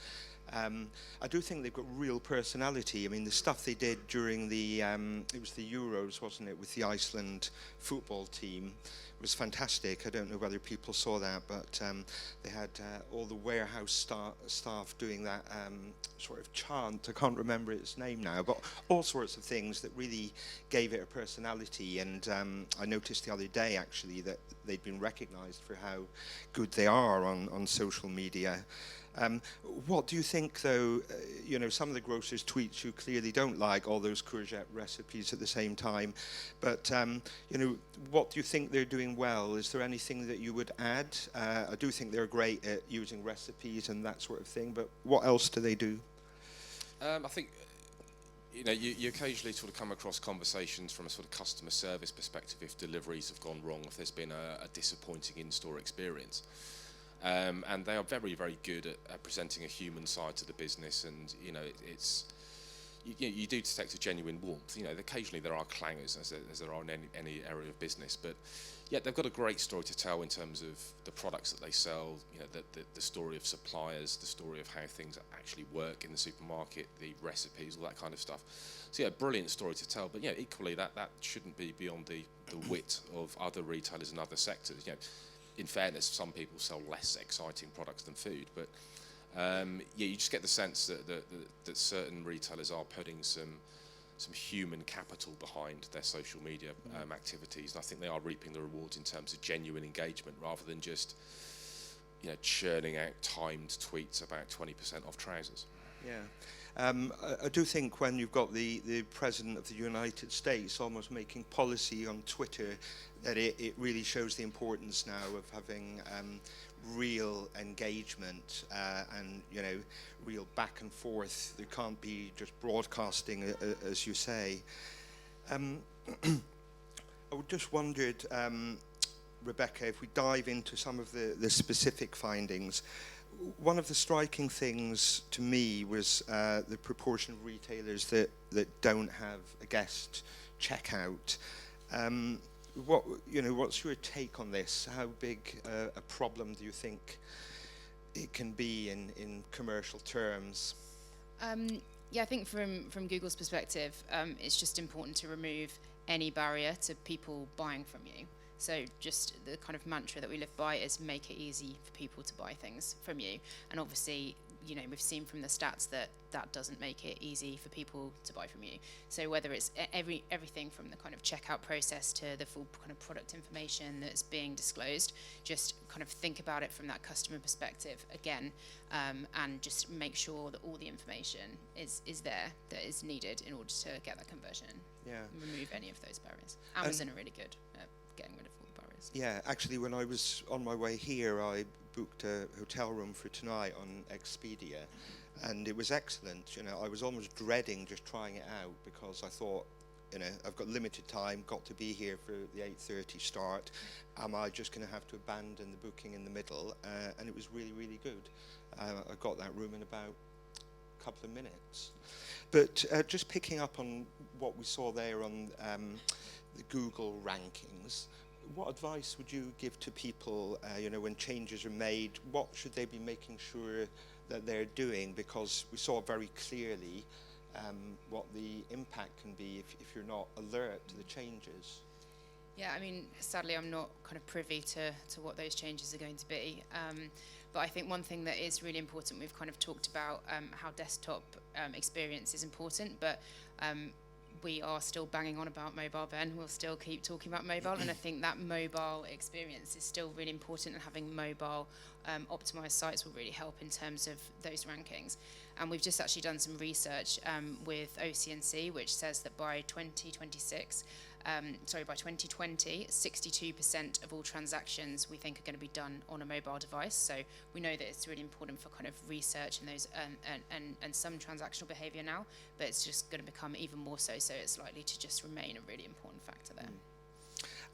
I do think they've got real personality. I mean, the stuff they did during it was the Euros, wasn't it, with the Iceland football team, was fantastic. I don't know whether people saw that, but they had all the warehouse staff doing that sort of chant. I can't remember its name now, but all sorts of things that really gave it a personality. And I noticed the other day, actually, that they'd been recognised for how good they are on social media. What do you think, though, some of the grocers' tweets you clearly don't like, all those courgette recipes at the same time, but, what do you think they're doing well? Is there anything that you would add? I do think they're great at using recipes and that sort of thing, but what else do they do? I think, you occasionally sort of come across conversations from a sort of customer service perspective if deliveries have gone wrong, if there's been a disappointing in-store experience. And they are very, very good at presenting a human side to the business, and you do detect a genuine warmth. Occasionally there are clangers, as there are in any area of business, but they've got a great story to tell in terms of the products that they sell. The story of suppliers, the story of how things actually work in the supermarket, the recipes, all that kind of stuff. So brilliant story to tell. But equally that shouldn't be beyond the wit of other retailers in other sectors. In fairness, some people sell less exciting products than food, but you just get the sense that certain retailers are putting some human capital behind their social media activities, and I think they are reaping the rewards in terms of genuine engagement rather than just churning out timed tweets about 20% off trousers. Yeah. I do think when you've got the President of the United States almost making policy on Twitter, that it really shows the importance now of having real engagement and, you know, real back and forth. There can't be just broadcasting, as you say. I just wondered, Rebecca, if we dive into some of the specific findings. One of the striking things to me was the proportion of retailers that don't have a guest checkout. What's your take on this? How big a problem do you think it can be in commercial terms? Yeah, I think from Google's perspective, it's just important to remove any barrier to people buying from you. So just the kind of mantra that we live by is make it easy for people to buy things from you. And obviously, you know, we've seen from the stats that doesn't make it easy for people to buy from you. So whether it's everything from the kind of checkout process to the full kind of product information that's being disclosed, just kind of think about it from that customer perspective again, and just make sure that all the information is there that is needed in order to get that conversion. Yeah. And remove any of those barriers. Amazon are really good at getting rid of all the barriers. Yeah, actually, when I was on my way here, I booked a hotel room for tonight on Expedia, and it was excellent. You know, I was almost dreading just trying it out because I thought, you know, I've got limited time, got to be here for the 8:30 start. Am I just going to have to abandon the booking in the middle? And it was really, really good. I got that room in about a couple of minutes. But just picking up on what we saw there on the Google rankings, what advice would you give to people, when changes are made? What should they be making sure that they're doing? Because we saw very clearly what the impact can be if you're not alert to the changes. Yeah, I mean, sadly, I'm not kind of privy to what those changes are going to be. But I think one thing that is really important, we've kind of talked about how desktop experience is important, but we are still banging on about mobile, Ben. We'll still keep talking about mobile, and I think that mobile experience is still really important, and having mobile optimized sites will really help in terms of those rankings. And we've just actually done some research with OCNC, which says that by 2020, 62% of all transactions we think are going to be done on a mobile device. So we know that it's really important for kind of research and those and some transactional behavior now, but it's just going to become even more so. So it's likely to just remain a really important factor there.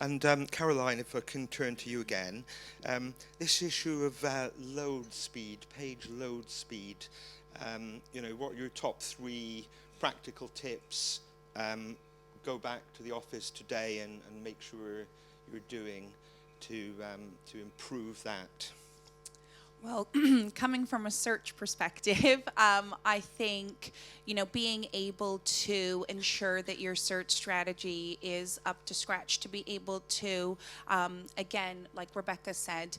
And Caroline, if I can turn to you again, this issue of load speed, page load speed, what are your top 3 practical tips? Go back to the office today and make sure you're doing to improve that? Well, coming from a search perspective, I think, being able to ensure that your search strategy is up to scratch, to be able to, again, like Rebecca said,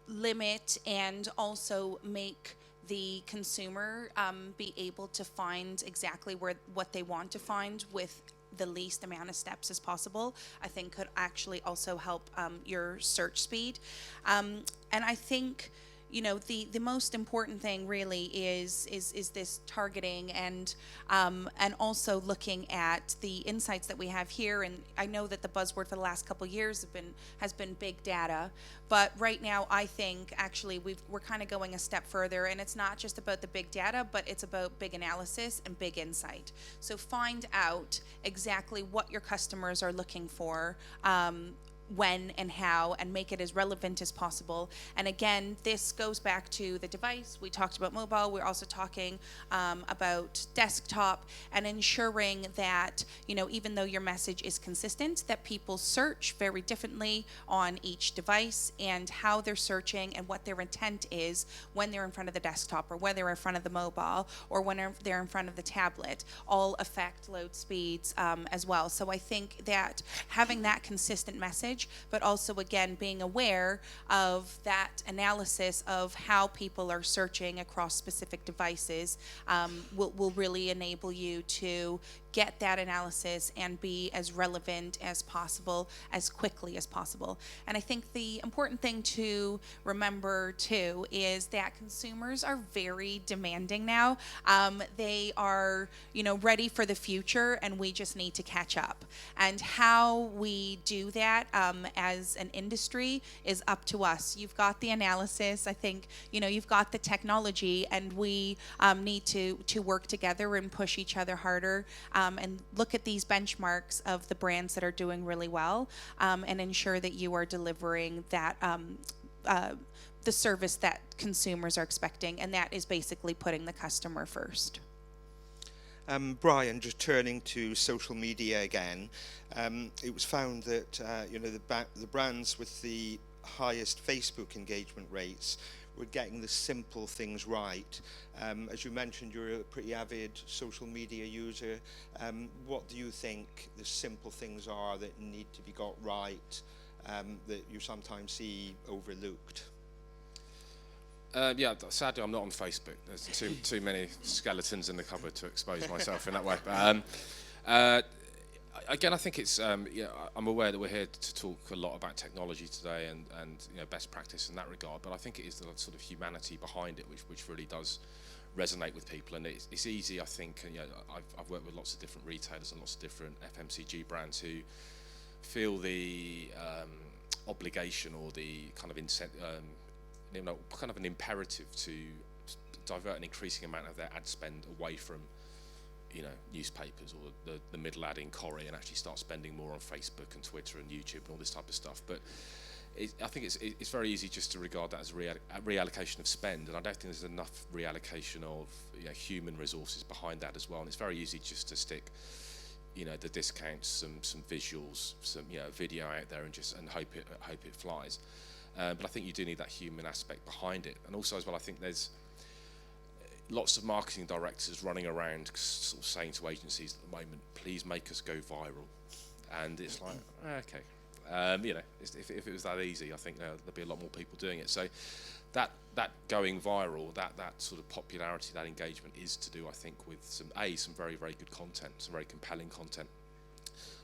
limit and also make the consumer be able to find exactly what they want to find with the least amount of steps as possible, I think could actually also help your search speed. And I think, the most important thing really is this targeting and also looking at the insights that we have here. And I know that the buzzword for the last couple of years has been big data, but right now I think actually we're kind of going a step further, and it's not just about the big data, but it's about big analysis and big insight. So find out exactly what your customers are looking for, when and how, and make it as relevant as possible. And again, this goes back to the device. We talked about mobile. We're also talking about desktop, and ensuring that, even though your message is consistent, that people search very differently on each device, and how they're searching and what their intent is when they're in front of the desktop, or when they're in front of the mobile, or when they're in front of the tablet, all affect load speeds as well. So I think that having that consistent message advantage, but also, again, being aware of that analysis of how people are searching across specific devices will really enable you to get that analysis and be as relevant as possible, as quickly as possible. And I think the important thing to remember too is that consumers are very demanding now. They are, ready for the future, and we just need to catch up. And how we do that as an industry is up to us. You've got the analysis. I think, you've got the technology, and we need to work together and push each other harder. And look at these benchmarks of the brands that are doing really well, and ensure that you are delivering that the service that consumers are expecting, and that is basically putting the customer first. Brian, just turning to social media again, it was found that the brands with the highest Facebook engagement rates were getting the simple things right. As you mentioned, you're a pretty avid social media user. What do you think the simple things are that need to be got right, that you sometimes see overlooked? Yeah, sadly I'm not on Facebook. There's too many skeletons in the cupboard to expose myself in that way. But, again, I think it's, I'm aware that we're here to talk a lot about technology today and best practice in that regard, but I think it is the sort of humanity behind it which really does resonate with people. And it's easy, I think, and I've worked with lots of different retailers and lots of different FMCG brands who feel the obligation or the kind of kind of an imperative to divert an increasing amount of their ad spend away from newspapers or the middle ad in Corrie, and actually start spending more on Facebook and Twitter and YouTube and all this type of stuff. But I think it's very easy just to regard that as a reallocation of spend, and I don't think there's enough reallocation of human resources behind that as well. And it's very easy just to stick the discounts, some visuals, some video out there, and hope it flies. But I think you do need that human aspect behind it. And also as well, I think there's lots of marketing directors running around sort of saying to agencies at the moment, please make us go viral. And it's like, okay. If it was that easy, I think there'd be a lot more people doing it. So that going viral, that sort of popularity, that engagement is to do, I think, with some very, very good content, some very compelling content,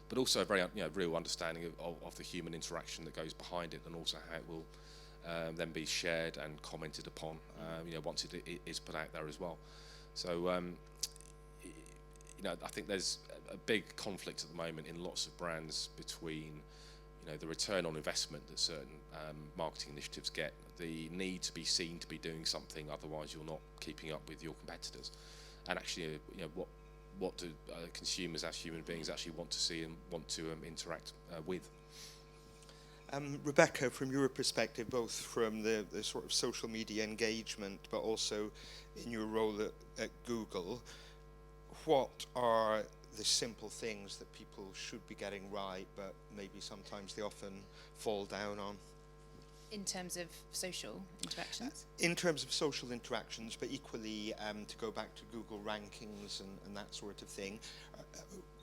but also a very real understanding of the human interaction that goes behind it, and also how it will then be shared and commented upon once it is put out there as well. So I think there's a big conflict at the moment in lots of brands between the return on investment that certain marketing initiatives get, the need to be seen to be doing something, otherwise you're not keeping up with your competitors, and actually what do consumers as human beings actually want to see and want to interact with. Rebecca, from your perspective, both from the sort of social media engagement, but also in your role at Google, what are the simple things that people should be getting right, but maybe sometimes they often fall down on? In terms of social interactions? In terms of social interactions, but equally to go back to Google rankings and that sort of thing,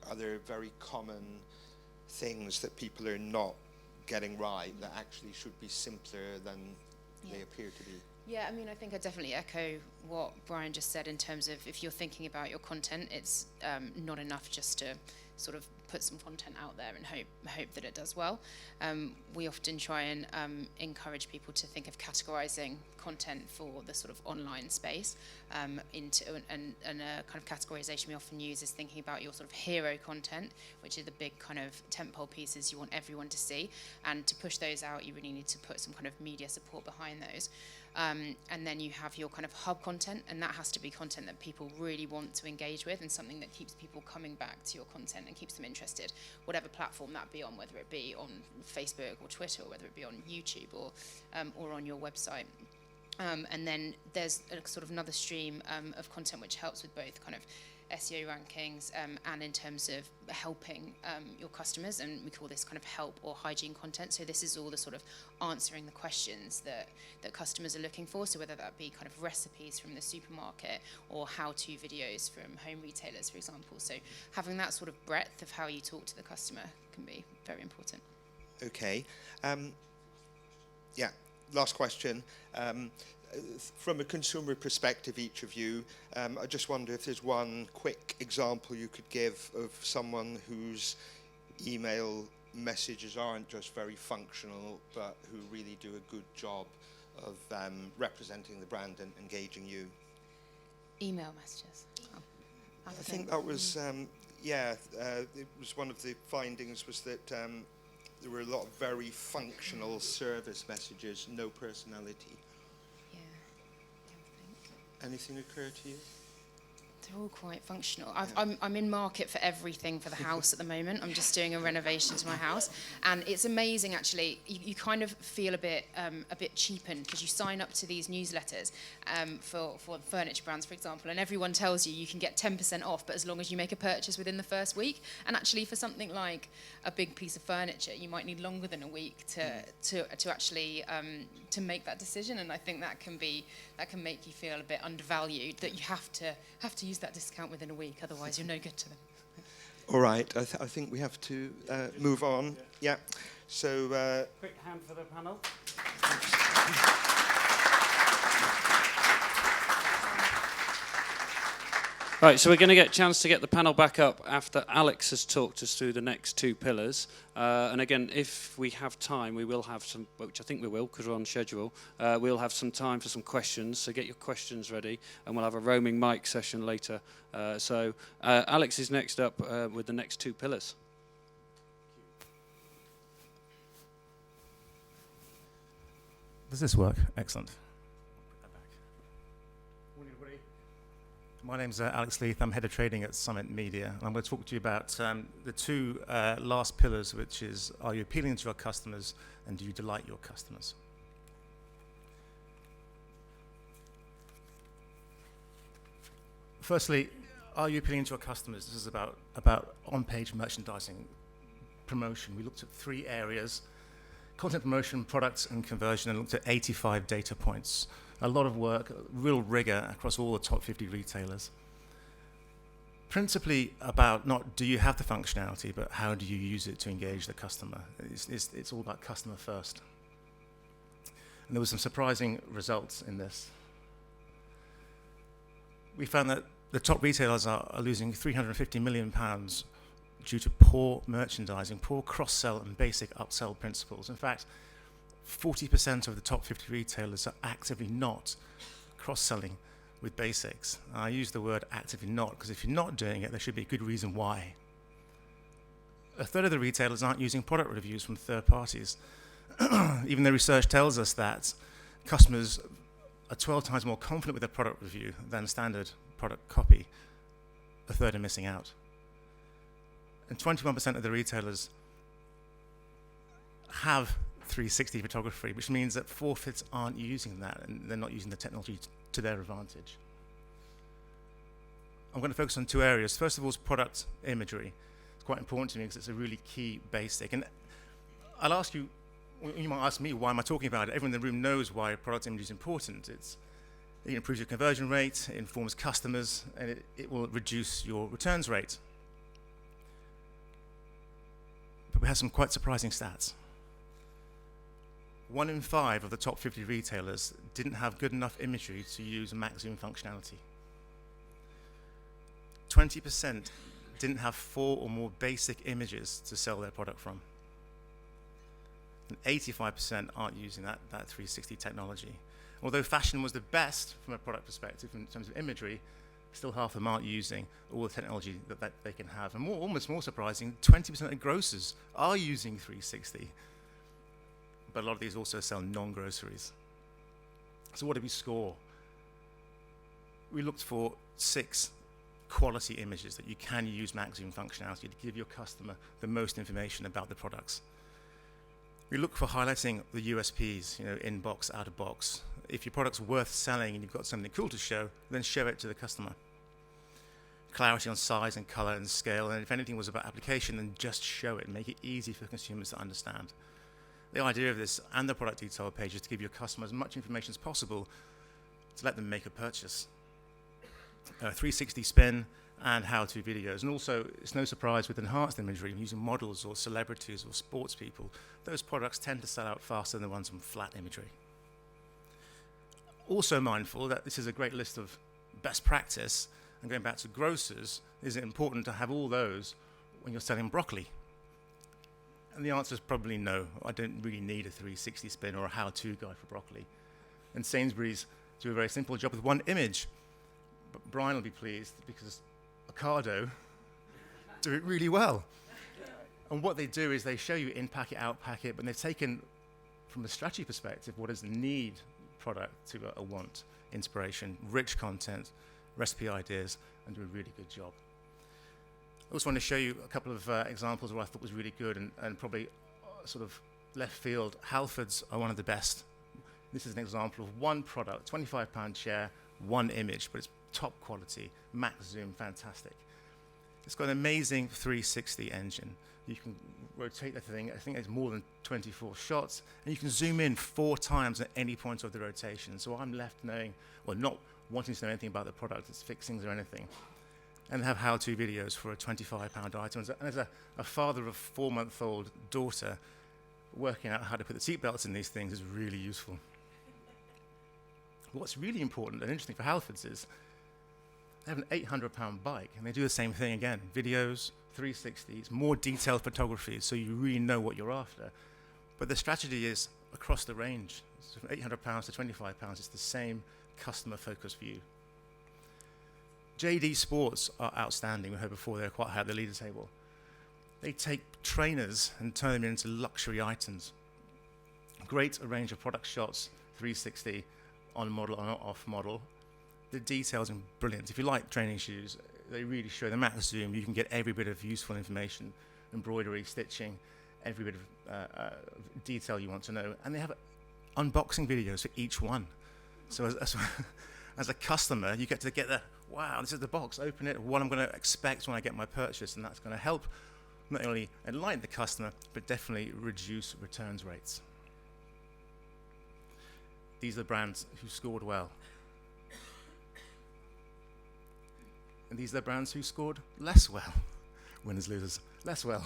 are there very common things that people are not getting right that actually should be simpler than they appear to be? Yeah, I mean, I think I definitely echo what Brian just said in terms of if you're thinking about your content, it's not enough just to sort of put some content out there and hope that it does well. We often try and encourage people to think of categorizing content for the sort of online space into and a kind of categorization we often use is thinking about your sort of hero content, which are the big kind of tentpole pieces you want everyone to see, and to push those out you really need to put some kind of media support behind those. And then you have your kind of hub content, and that has to be content that people really want to engage with and something that keeps people coming back to your content and keeps them interested, whatever platform that be on, whether it be on Facebook or Twitter, or whether it be on YouTube or on your website. And then there's a sort of another stream of content which helps with both kind of SEO rankings and in terms of helping your customers, and we call this kind of help or hygiene content. So this is all the sort of answering the questions that customers are looking for, so whether that be kind of recipes from the supermarket or how-to videos from home retailers, for example. So having that sort of breadth of how you talk to the customer can be very important. Okay. Yeah, last question. From a consumer perspective, each of you, I just wonder if there's one quick example you could give of someone whose email messages aren't just very functional, but who really do a good job of representing the brand and engaging you. Email messages. I think that was, it was one of the findings was that there were a lot of very functional service messages, no personality. Yeah. Anything occur to you? They're all quite functional. I'm in market for everything for the house at the moment. I'm just doing a renovation to my house, and it's amazing actually. You kind of feel a bit cheapened because you sign up to these newsletters for furniture brands, for example, and everyone tells you can get 10% off, but as long as you make a purchase within the first week. And actually, for something like a big piece of furniture, you might need longer than a week to actually to make that decision. And I think that can make you feel a bit undervalued. That you have to use that discount within a week, otherwise you're no good to them. All right, I think we have to move on. Yeah. So. Quick hand for the panel. Right, so we're going to get a chance to get the panel back up after Alex has talked us through the next two pillars. And again, if we have time, we will have some, which I think we will because we're on schedule, we'll have some time for some questions, so get your questions ready, and we'll have a roaming mic session later. So Alex is next up with the next two pillars. Does this work? Excellent. My name's Alex Leith. I'm head of trading at Summit Media. And I'm going to talk to you about the two last pillars, which is, are you appealing to your customers and do you delight your customers? Firstly, are you appealing to your customers? This is about on-page merchandising promotion. We looked at three areas: content promotion, products, and conversion, and looked at 85 data points. A lot of work, real rigor across all the top 50 retailers. Principally about not do you have the functionality, but how do you use it to engage the customer. It's all about customer first. And there were some surprising results in this. We found that the top retailers are losing £350 million due to poor merchandising, poor cross-sell and basic upsell principles. In fact, 40% of the top 50 retailers are actively not cross-selling with basics. I use the word actively not because if you're not doing it, there should be a good reason why. A third of the retailers aren't using product reviews from third parties. Even though research tells us that customers are 12 times more confident with their product review than standard product copy, a third are missing out. And 21% of the retailers have 360 photography, which means that 4/5 aren't using that and they're not using the technology to their advantage. I'm going to focus on two areas. First of all is product imagery. It's quite important to me because it's a really key basic. And I'll ask you, you might ask me, why am I talking about it? Everyone in the room knows why product imagery is important. It improves your conversion rate, it informs customers, and it will reduce your returns rate. But we have some quite surprising stats. 1 in 5 of the top 50 retailers didn't have good enough imagery to use max zoom functionality. 20% didn't have 4 or more basic images to sell their product from. And 85% aren't using that 360 technology. Although fashion was the best from a product perspective in terms of imagery, still half of them aren't using all the technology that they can have. And almost more surprising, 20% of grocers are using 360. But a lot of these also sell non-groceries. So what did we score? We looked for 6 quality images that you can use max zoom functionality to give your customer the most information about the products. We look for highlighting the USPs, in box, out of box. If your product's worth selling and you've got something cool to show, then show it to the customer. Clarity on size and color and scale, and if anything was about application, then just show it and make it easy for consumers to understand. The idea of this and the product detail page is to give your customer as much information as possible to let them make a purchase. 360 spin and how-to videos. And also, it's no surprise with enhanced imagery, using models or celebrities or sports people, those products tend to sell out faster than the ones from flat imagery. Also mindful that this is a great list of best practice, and going back to grocers, is it important to have all those when you're selling broccoli? And the answer is probably no. I don't really need a 360 spin or a how-to guide for broccoli. And Sainsbury's do a very simple job with one image. But Brian will be pleased because Ocado do it really well. And what they do is they show you in packet, out packet, but they've taken, from a strategy perspective, what is the need product to a want, inspiration, rich content, recipe ideas, and do a really good job. I also want to show you a couple of examples where I thought was really good and probably sort of left field. Halfords are one of the best. This is an example of one product, £25 chair, one image, but it's top quality, max zoom, fantastic. It's got an amazing 360 engine. You can rotate the thing, I think it's more than 24 shots, and you can zoom in 4 times at any point of the rotation. So I'm left knowing, well, not wanting to know anything about the product, its fixings or anything. And have how-to videos for a £25 item. And as a father of a 4-month-old daughter, working out how to put the seatbelts in these things is really useful. What's really important and interesting for Halfords is they have an £800 bike, and they do the same thing again. Videos, 360s, more detailed photography, so you really know what you're after. But the strategy is across the range. So from £800 to £25, it's the same customer-focused view. JD Sports are outstanding. We heard before they're quite high at the leader table. They take trainers and turn them into luxury items. Great range of product shots, 360, on model, on off model. The details are brilliant. If you like training shoes, they really show them at zoom. You can get every bit of useful information, embroidery, stitching, every bit of detail you want to know. And they have unboxing videos for each one. So as a customer, you get the, wow, this is the box, open it, what I'm going to expect when I get my purchase, and that's going to help not only enlighten the customer, but definitely reduce returns rates. These are the brands who scored well. And these are the brands who scored less well. Winners, losers, less well.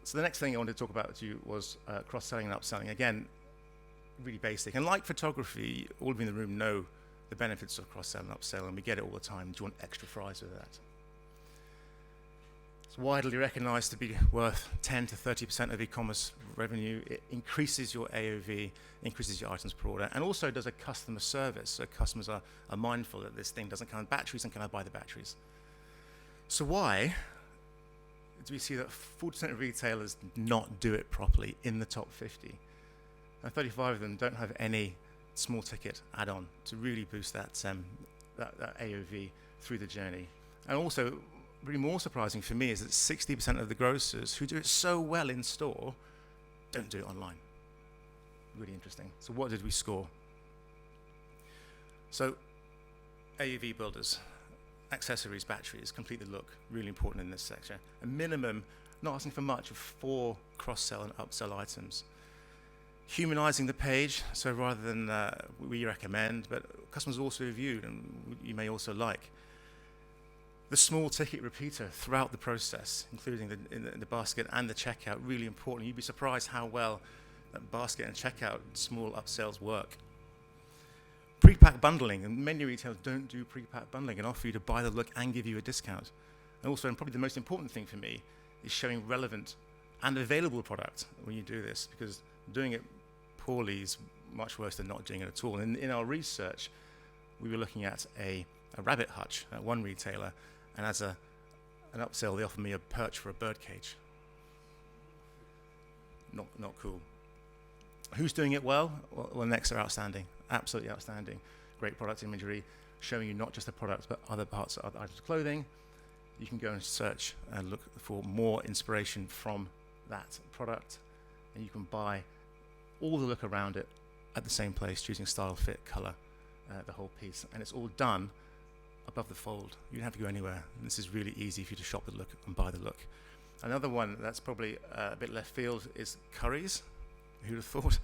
So the next thing I wanted to talk about to you was cross-selling and upselling. Again, really basic. And like photography, all of you in the room know the benefits of cross-sell and upsell, and we get it all the time. Do you want extra fries with that? It's widely recognized to be worth 10 to 30% of e-commerce revenue. It increases your AOV, increases your items per order, and also does a customer service. So customers are mindful that this thing doesn't come with batteries, and can I buy the batteries? So why do we see that 40% of retailers not do it properly in the top 50? And 35 of them don't have any small ticket add-on to really boost that AOV through the journey. And also, really more surprising for me is that 60% of the grocers who do it so well in store don't do it online. Really interesting. So what did we score? So AOV builders, accessories, batteries, complete the look, really important in this sector. A minimum, not asking for much, of 4 cross-sell and upsell items. Humanizing the page, so rather than we recommend, but customers also reviewed and you may also like. The small ticket repeater throughout the process, including in the basket and the checkout, really important. You'd be surprised how well that basket and checkout small upsells work. Pre-pack bundling, and many retailers don't do pre-pack bundling and offer you to buy the look and give you a discount. And also, and probably the most important thing for me, is showing relevant and available product when you do this, because doing it poorly is much worse than not doing it at all. In our research, we were looking at a rabbit hutch at one retailer, and as an upsell, they offered me a perch for a bird cage. Not cool. Who's doing it well? Well, next are outstanding, absolutely outstanding. Great product imagery, showing you not just the product, but other parts of items of clothing. You can go and search and look for more inspiration from that product, and you can buy all the look around it at the same place, choosing style, fit, color, the whole piece. And it's all done above the fold. You don't have to go anywhere. And this is really easy for you to shop the look and buy the look. Another one that's probably a bit left field is Currys. Who'd have thought?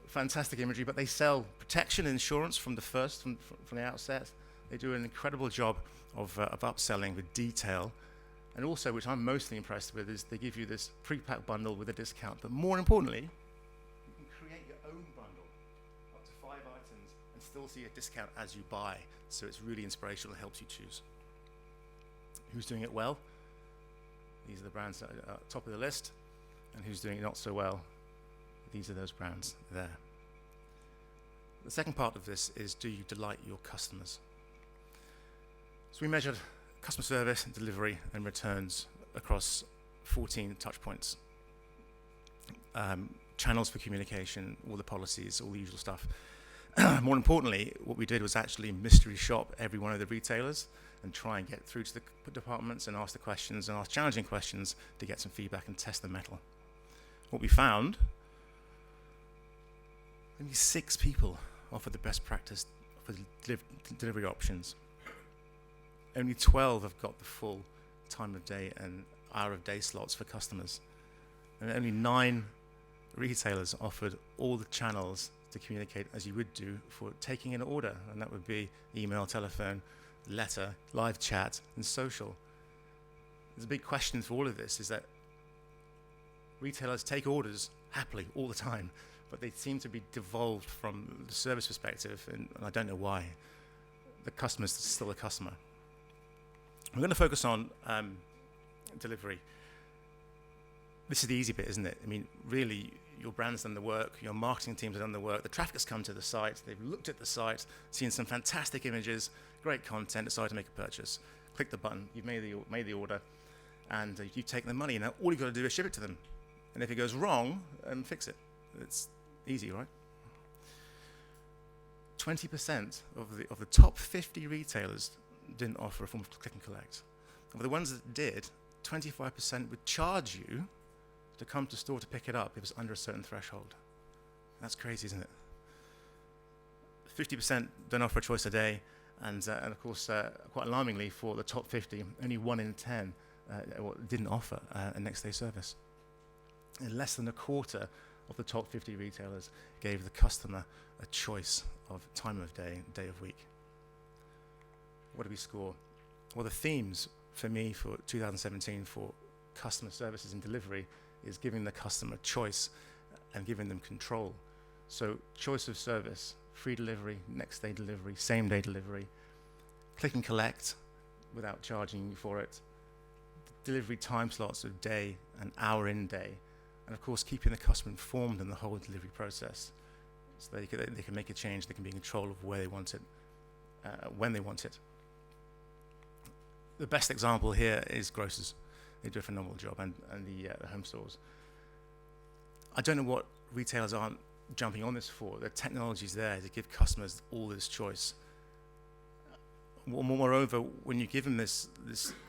Fantastic imagery, but they sell protection insurance from the outset. They do an incredible job of upselling with detail. And also, which I'm mostly impressed with, is they give you this pre-packed bundle with a discount. But more importantly, you can create your own bundle, up to 5 items, and still see a discount as you buy. So it's really inspirational and helps you choose. Who's doing it well? These are the brands that are at top of the list. And who's doing it not so well? These are those brands there. The second part of this is, do you delight your customers? So we measured customer service, delivery, and returns across 14 touch points. Channels for communication, all the policies, all the usual stuff. More importantly, what we did was actually mystery shop every one of the retailers and try and get through to the departments and ask the questions and ask challenging questions to get some feedback and test the mettle. What we found, only 6 people offer the best practice for delivery options. Only 12 have got the full time of day and hour of day slots for customers. And only 9 retailers offered all the channels to communicate as you would do for taking an order. And that would be email, telephone, letter, live chat, and social. There's a big question for all of this, is that retailers take orders happily all the time, but they seem to be devolved from the service perspective, and I don't know why. The customer's still a customer. I'm going to focus on delivery. This is the easy bit, isn't it? I mean, really, your brand's done the work, your marketing teams have done the work, the traffic has come to the site, they've looked at the site, seen some fantastic images, great content, decided to make a purchase. Click the button, you've made the order, and you've taken the money. Now, all you've got to do is ship it to them. And if it goes wrong, fix it. It's easy, right? 20% of the top 50 retailers didn't offer a form of click and collect. And for the ones that did, 25% would charge you to come to store to pick it up if it's under a certain threshold. That's crazy, isn't it? 50% don't offer a choice a day, and of course, quite alarmingly for the top 50, only 1 in 10 didn't offer a next day service. And less than a quarter of the top 50 retailers gave the customer a choice of time of day, day of week. What do we score? Well, the themes for me for 2017 for customer services and delivery is giving the customer choice and giving them control. So choice of service, free delivery, next day delivery, same day delivery, click and collect without charging you for it, delivery time slots of day and hour in day, and of course keeping the customer informed in the whole delivery process so they can make a change, they can be in control of where they want it, when they want it. The best example here is grocers. They do a phenomenal job, and the home stores. I don't know what retailers aren't jumping on this for. The technology's there to give customers all this choice. Moreover, when you give them this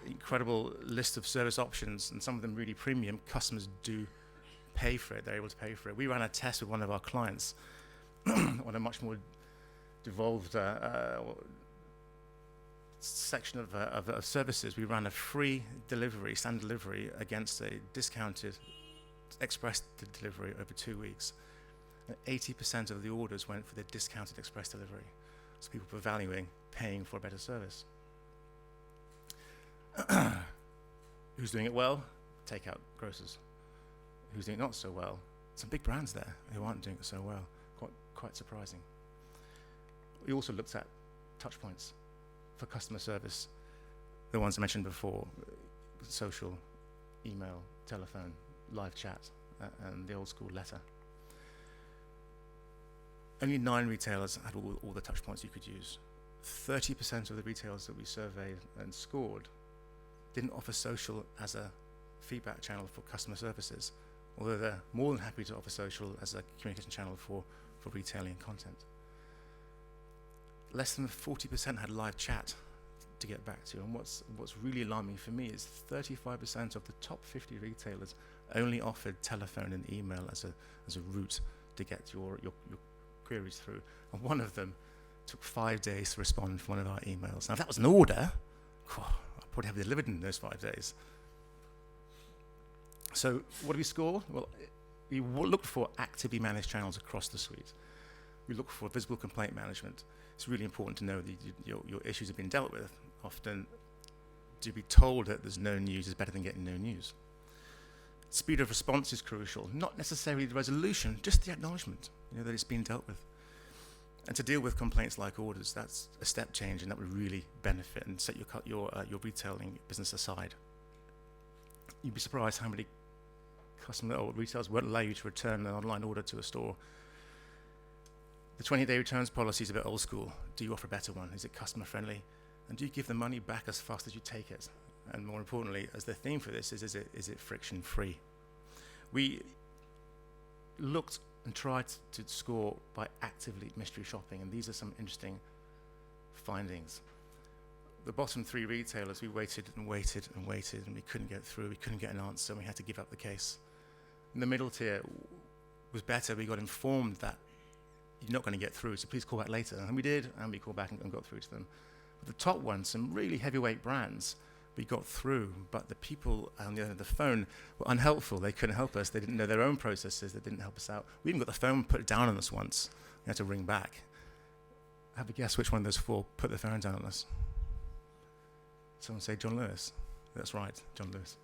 incredible list of service options, and some of them really premium, customers do pay for it. They're able to pay for it. We ran a test with one of our clients on a much more devolved section of services. We ran a free delivery, standard delivery, against a discounted express delivery over 2 weeks. And 80% of the orders went for the discounted express delivery. So people were valuing paying for a better service. Who's doing it well? Takeout grocers. Who's doing it not so well? Some big brands there who aren't doing it so well. Quite surprising. We also looked at touch points for customer service. The ones I mentioned before: social, email, telephone, live chat, and the old school letter. Only 9 retailers had all the touch points you could use. 30% of the retailers that we surveyed and scored didn't offer social as a feedback channel for customer services, although they're more than happy to offer social as a communication channel for retailing content. Less than 40% had live chat to get back to, and what's really alarming for me is 35% of the top 50 retailers only offered telephone and email as a route to get your queries through, and one of them took 5 days to respond to one of our emails. Now, if that was an order, I'd probably have it delivered in those 5 days. So what do we score? Well, we looked for actively managed channels across the suite. We look for visible complaint management. It's really important to know that your issues have been dealt with. Often, to be told that there's no news is better than getting no news. Speed of response is crucial, not necessarily the resolution, just the acknowledgement, that it's been dealt with. And to deal with complaints like orders, that's a step change, and that would really benefit and set your retailing business aside. You'd be surprised how many customer or retailers won't allow you to return an online order to a store. The 20-day returns policy is a bit old school. Do you offer a better one? Is it customer friendly? And do you give the money back as fast as you take it? And more importantly, as the theme for this is it friction free? We looked and tried to score by actively mystery shopping, and these are some interesting findings. The bottom 3 retailers, we waited and waited and waited, and we couldn't get through, we couldn't get an answer, and we had to give up the case. In the middle tier was better. We got informed that you're not going to get through, so please call back later. And we did, and we called back and got through to them. But the top ones, some really heavyweight brands, we got through, but the people on the other end of the phone were unhelpful. They couldn't help us. They didn't know their own processes. They didn't help us out. We even got the phone put down on us once. We had to ring back. Have a guess which one of those 4 put the phone down on us? Someone say John Lewis. That's right, John Lewis.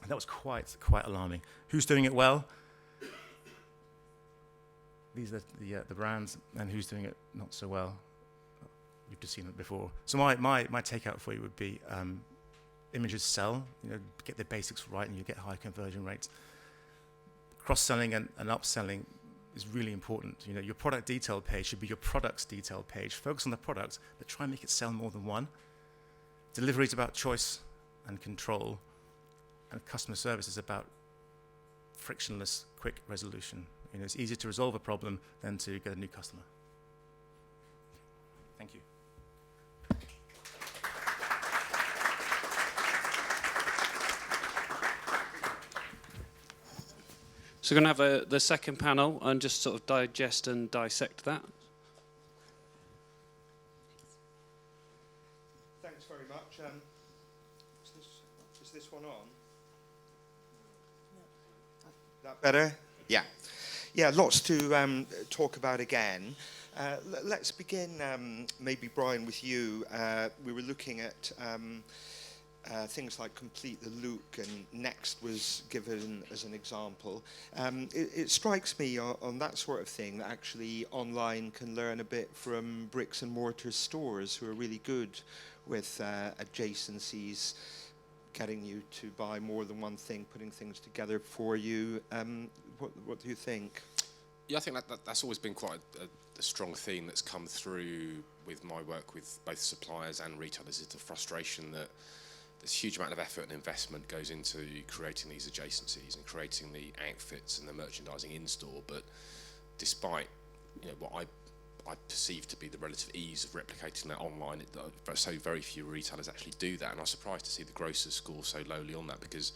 And that was quite alarming. Who's doing it well? These are the brands, and who's doing it not so well? You've just seen it before. So my takeout for you would be images sell. Get the basics right, and you get high conversion rates. Cross-selling and upselling is really important. Your product detail page should be your product's detail page. Focus on the product, but try and make it sell more than one. Delivery is about choice and control, and customer service is about frictionless, quick resolution. It's easier to resolve a problem than to get a new customer. Thank you. So we're going to have the second panel and just sort of digest and dissect that. Thanks very much. Is this one on? That better? Yeah. Yeah, lots to talk about again. Let's begin, maybe Brian, with you. We were looking at things like complete the look, and Next was given as an example. It strikes me on that sort of thing that actually online can learn a bit from bricks and mortar stores who are really good with adjacencies, getting you to buy more than one thing, putting things together for you. What do you think? Yeah, I think that's always been quite a strong theme that's come through with my work with both suppliers and retailers, is the frustration that there's a huge amount of effort and investment goes into creating these adjacencies and creating the outfits and the merchandising in store, but despite what I perceive to be the relative ease of replicating that online, so very few retailers actually do that, and I was surprised to see the grocers score so lowly on that, because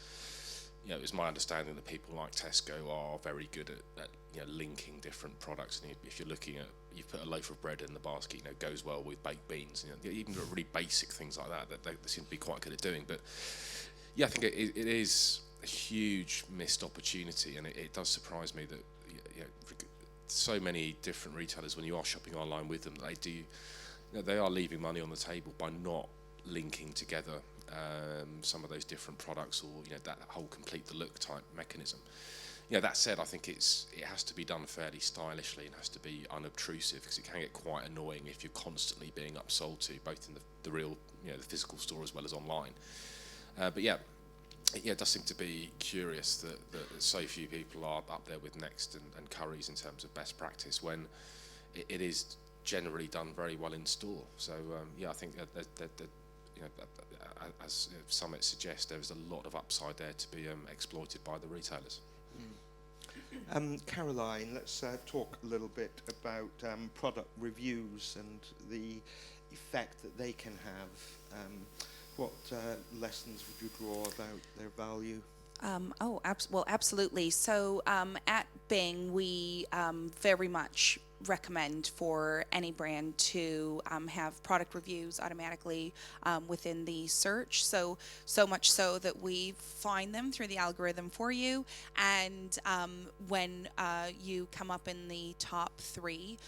it was my understanding that people like Tesco are very good at linking different products. And if you're looking at, you've put a loaf of bread in the basket, it goes well with baked beans. Even really basic things like that they seem to be quite good at doing. But yeah, I think it is a huge missed opportunity, and it does surprise me that so many different retailers, when you are shopping online with them, they are leaving money on the table by not linking together some of those different products, or that whole complete the look type mechanism. That said, I think it has to be done fairly stylishly and has to be unobtrusive, because it can get quite annoying if you're constantly being upsold to, both in the real, the physical store as well as online. But it does seem to be curious that so few people are up there with Next and Currys in terms of best practice, when it is generally done very well in store. So I think that as Summit suggests, there is a lot of upside there to be exploited by the retailers. Caroline, let's talk a little bit about product reviews and the effect that they can have. What lessons would you draw about their value? Well, absolutely. So at Bing, we very much recommend for any brand to have product reviews automatically within the search. So much so that we find them through the algorithm for you, and when you come up in the top 3,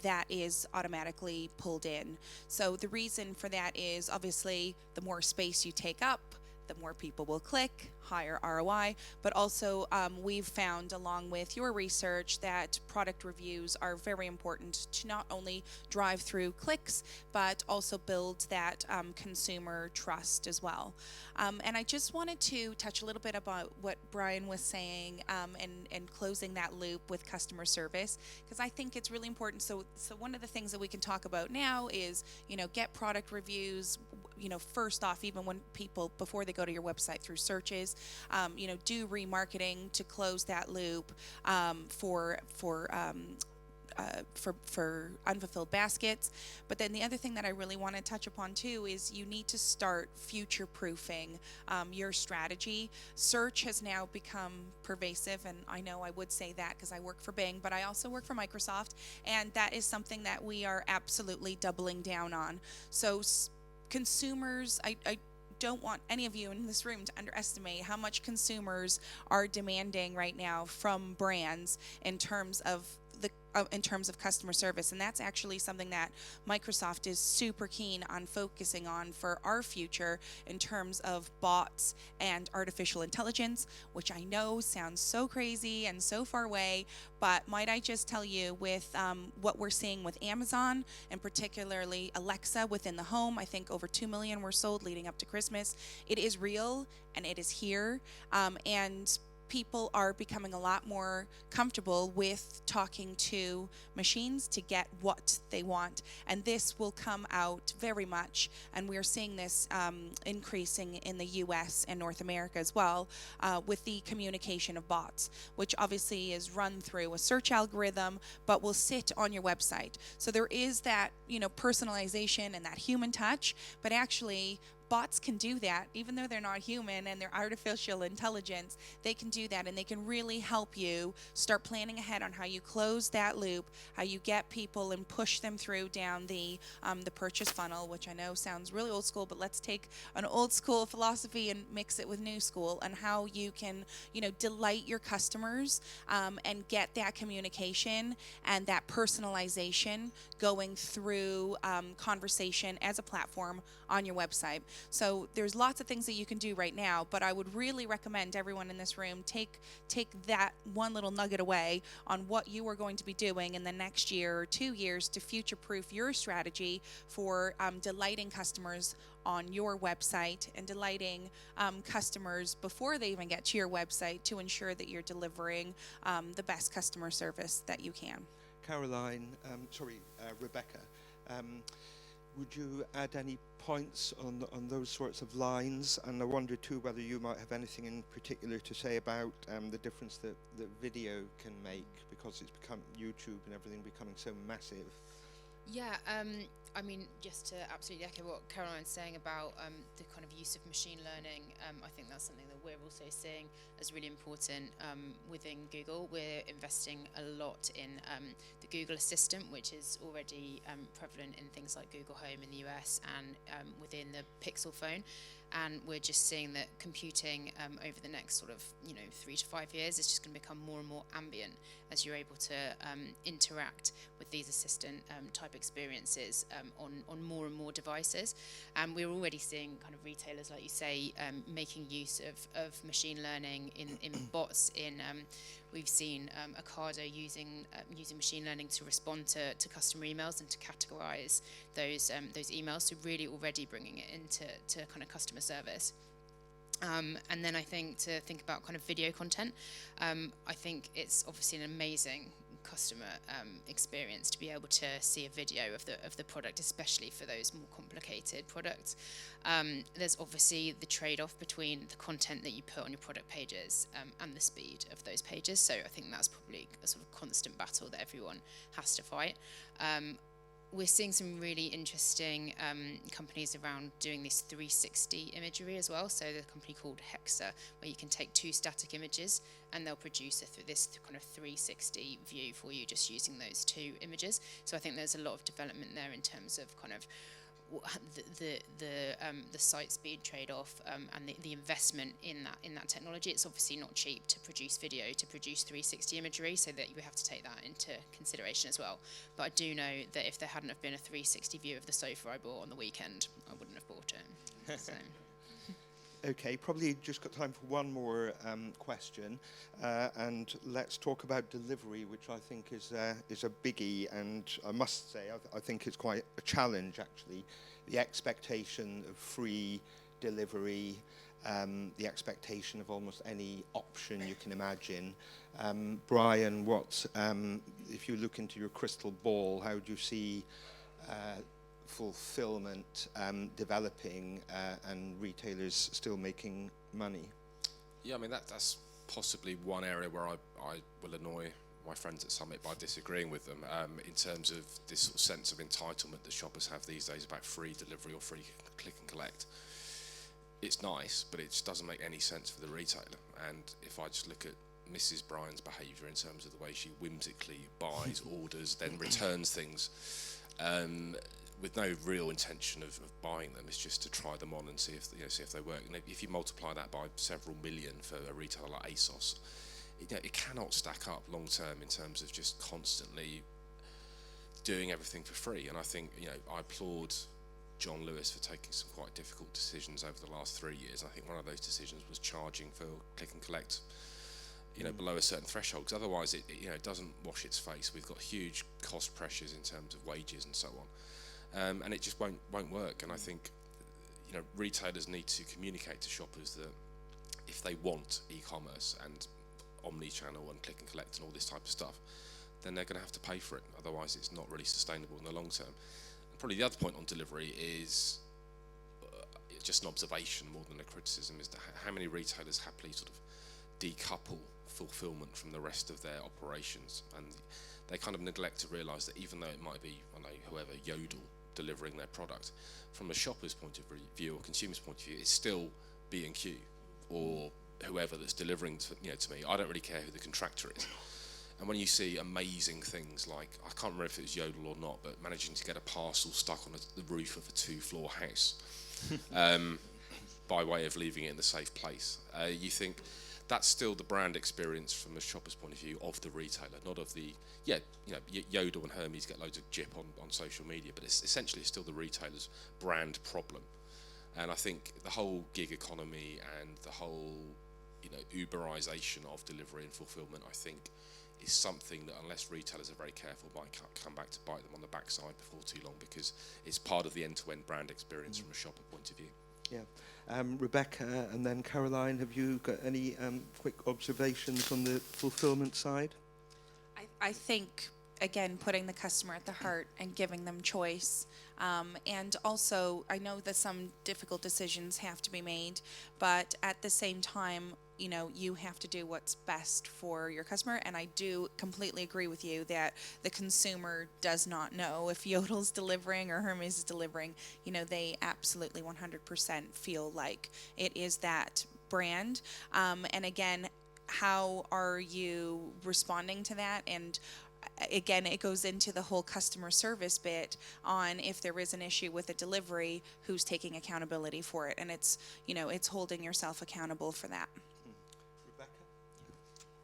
that is automatically pulled in. So the reason for that is obviously the more space you take up, the more people will click, higher ROI, but also we've found, along with your research, that product reviews are very important to not only drive through clicks, but also build that consumer trust as well. And I just wanted to touch a little bit about what Brian was saying and closing that loop with customer service, because I think it's really important. So one of the things that we can talk about now is, get product reviews, first off, even when people, before they go to your website through searches, do remarketing to close that loop for unfulfilled baskets. But then the other thing that I really want to touch upon too is you need to start future-proofing your strategy. Search has now become pervasive, and I know I would say that because I work for Bing, but I also work for Microsoft, and that is something that we are absolutely doubling down on. So consumers, I don't want any of you in this room to underestimate how much consumers are demanding right now from brands in terms of customer service, and that's actually something that Microsoft is super keen on focusing on for our future in terms of bots and artificial intelligence, which I know sounds so crazy and so far away, but might I just tell you, with what we're seeing with Amazon and particularly Alexa within the home, I think over 2 million were sold leading up to Christmas. It is real and it is here, and people are becoming a lot more comfortable with talking to machines to get what they want, and this will come out very much, and we're seeing this increasing in the US and North America as well, with the communication of bots, which obviously is run through a search algorithm but will sit on your website. So there is that personalization and that human touch, but actually bots can do that. Even though they're not human and they're artificial intelligence, they can do that, and they can really help you start planning ahead on how you close that loop, how you get people and push them through down the purchase funnel, which I know sounds really old school, but let's take an old school philosophy and mix it with new school, and how you can delight your customers and get that communication and that personalization going through conversation as a platform on your website. So there's lots of things that you can do right now, but I would really recommend everyone in this room take that one little nugget away on what you are going to be doing in the next year or 2 years to future-proof your strategy for delighting customers on your website and delighting customers before they even get to your website, to ensure that you're delivering the best customer service that you can. Caroline, Rebecca, would you add any points on those sorts of lines? And I wonder too whether you might have anything in particular to say about the difference that video can make, because it's become YouTube and everything becoming so massive. Yeah, I mean, just to absolutely echo what Caroline's saying about the kind of use of machine learning, I think that's something that we're also seeing as really important within Google. We're investing a lot in the Google Assistant, which is already prevalent in things like Google Home in the US and within the Pixel phone. And we're just seeing that computing over the next sort of 3 to 5 years is just going to become more and more ambient as you're able to interact with these assistant type experiences on more and more devices. And we're already seeing kind of retailers, like you say, making use of machine learning in bots. We've seen Ocado using machine learning to respond to customer emails and to categorize those emails. So really already bringing it into kind of customer service. And then I think to think about kind of video content, I think it's obviously an amazing customer experience to be able to see a video of the product, especially for those more complicated products. There's obviously the trade-off between the content that you put on your product pages and the speed of those pages. So I think that's probably a sort of constant battle that everyone has to fight. we're seeing some really interesting companies around doing this 360 imagery as well. So there's a company called Hexa, where you can take 2 static images and they'll produce this kind of 360 view for you just using those 2 images. So I think there's a lot of development there in terms of kind of the site speed trade-off and the investment in that technology. It's obviously not cheap to produce video, to produce 360 imagery, so that you have to take that into consideration as well. But I do know that if there hadn't have been a 360 view of the sofa I bought on the weekend, I wouldn't have bought it. So. Okay, probably just got time for one more question, and let's talk about delivery, which I think is a biggie, and I must say I think it's quite a challenge actually. The expectation of free delivery, the expectation of almost any option you can imagine. Brian, if you look into your crystal ball, how do you see fulfillment developing and retailers still making money? Yeah, I mean that's possibly one area where I will annoy my friends at Summit by disagreeing with them in terms of this sort of sense of entitlement that shoppers have these days about free delivery or free click and collect. It's nice, but it just doesn't make any sense for the retailer. And if I just look at Mrs. Bryan's behaviour in terms of the way she whimsically buys, orders, then returns things, with no real intention of buying them, it's just to try them on and see if they work. And if you multiply that by several million for a retailer like ASOS, it cannot stack up long term in terms of just constantly doing everything for free. And I think I applaud John Lewis for taking some quite difficult decisions over the last 3 years. And I think one of those decisions was charging for click and collect, below a certain threshold, because otherwise it doesn't wash its face. We've got huge cost pressures in terms of wages and so on. And it just won't work. And I think retailers need to communicate to shoppers that if they want e-commerce and omni-channel and click and collect and all this type of stuff, then they're going to have to pay for it. Otherwise, it's not really sustainable in the long term. And probably the other point on delivery is just an observation more than a criticism, is that how many retailers happily sort of decouple fulfillment from the rest of their operations, and they kind of neglect to realise that even though it might be whoever, Yodel, delivering their product, from a shopper's point of view or consumer's point of view, it's still B&Q or whoever that's delivering to me. I don't really care who the contractor is. And when you see amazing things like, I can't remember if it was Yodel or not, but managing to get a parcel stuck on the roof of a 2-floor house by way of leaving it in the safe place, you think that's still the brand experience from a shopper's point of view of the retailer, not of the, Yodel and Hermes get loads of jip on social media, but it's essentially still the retailer's brand problem. And I think the whole gig economy and the whole, Uberization of delivery and fulfillment, I think, is something that unless retailers are very careful might come back to bite them on the backside before too long, because it's part of the end-to-end brand experience from a shopper point of view. Yeah. Rebecca and then Caroline, have you got any quick observations on the fulfillment side? I think, again, putting the customer at the heart and giving them choice. And also, I know that some difficult decisions have to be made, but at the same time, you have to do what's best for your customer. And I do completely agree with you that the consumer does not know if Yodel's delivering or Hermes is delivering. They absolutely 100% feel like it is that brand. And again, how are you responding to that? And again, it goes into the whole customer service bit on if there is an issue with a delivery, who's taking accountability for it. And it's, it's holding yourself accountable for that.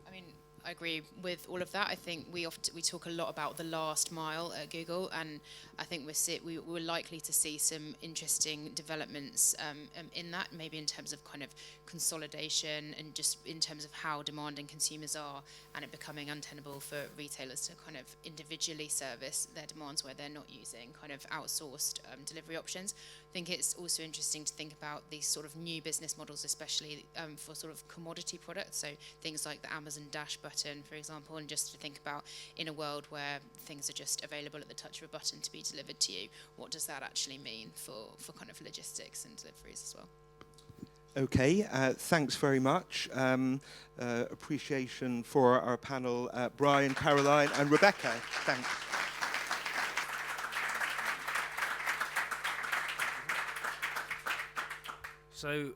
I mean, I agree with all of that. I think we talk a lot about the last mile at Google, and I think we're likely to see some interesting developments in that, maybe in terms of kind of consolidation and just in terms of how demanding consumers are, and it becoming untenable for retailers to kind of individually service their demands where they're not using kind of outsourced delivery options. I think it's also interesting to think about these sort of new business models, especially for sort of commodity products. So things like the Amazon Dash button, for example, and just to think about in a world where things are just available at the touch of a button to be delivered to you, what does that actually mean for kind of logistics and deliveries as well? Okay, thanks very much. Appreciation for our panel, Brian, Caroline and Rebecca. Thanks. So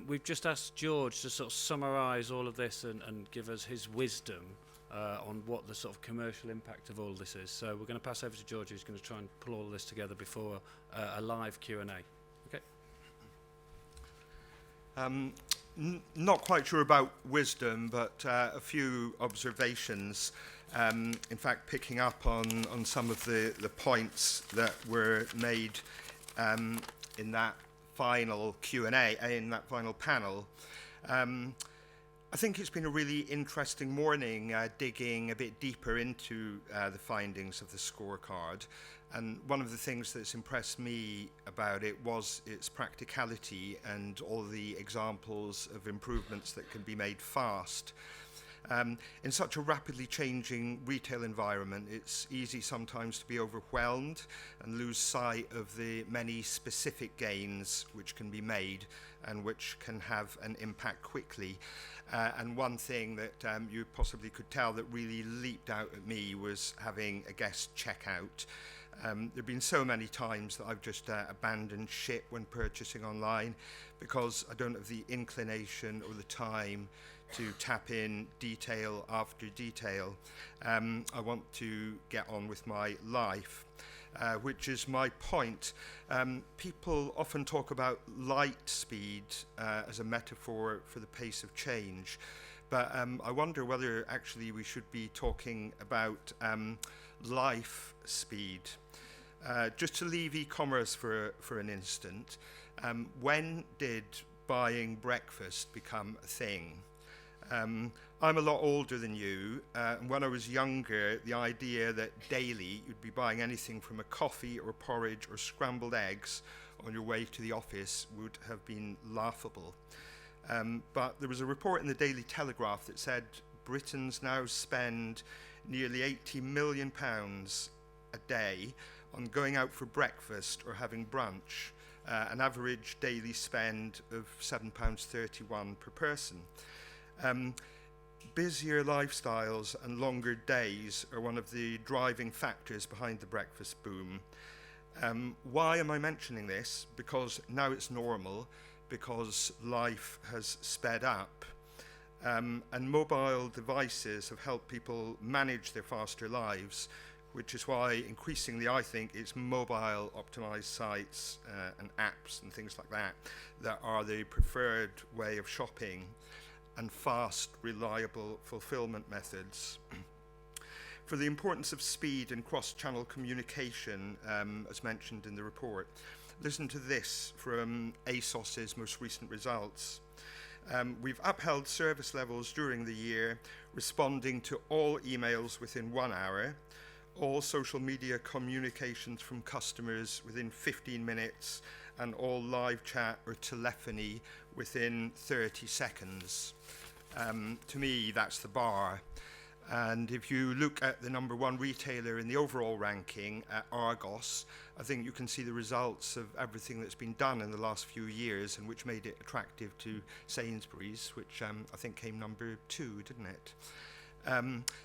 we've just asked George to sort of summarise all of this and give us his wisdom on what the sort of commercial impact of all this is. So we're going to pass over to George, who's going to try and pull all this together before a live Q&A. Okay. Not quite sure about wisdom, but a few observations. In fact, picking up on some of the points that were made in that final Q&A, in that final panel. I think it's been a really interesting morning digging a bit deeper into the findings of the scorecard. And one of the things that's impressed me about it was its practicality and all the examples of improvements that can be made fast. In such a rapidly changing retail environment, it's easy sometimes to be overwhelmed and lose sight of the many specific gains which can be made and which can have an impact quickly. And one thing that you possibly could tell that really leaped out at me was having a guest checkout. There have been so many times that I've just abandoned ship when purchasing online because I don't have the inclination or the time to tap in detail after detail. I want to get on with my life, which is my point. People often talk about light speed as a metaphor for the pace of change, but I wonder whether actually we should be talking about life speed. Just to leave e-commerce for an instant, when did buying breakfast become a thing? I'm a lot older than you, and when I was younger, the idea that daily you'd be buying anything from a coffee or porridge or scrambled eggs on your way to the office would have been laughable. But there was a report in the Daily Telegraph that said Britons now spend nearly £80 million a day on going out for breakfast or having brunch, an average daily spend of £7.31 per person. Busier lifestyles and longer days are one of the driving factors behind the breakfast boom. Why am I mentioning this? Because now it's normal, because life has sped up, and mobile devices have helped people manage their faster lives, which is why increasingly I think it's mobile optimized sites and apps and things like that that are the preferred way of shopping, and fast, reliable fulfillment methods. For the importance of speed and cross-channel communication, as mentioned in the report, listen to this from ASOS's most recent results. We've upheld service levels during the year, responding to all emails within 1 hour, all social media communications from customers within 15 minutes, and all live chat or telephony within 30 seconds. To me, that's the bar. And if you look at the #1 retailer in the overall ranking at Argos, I think you can see the results of everything that's been done in the last few years and which made it attractive to Sainsbury's, which I think came #2, didn't it?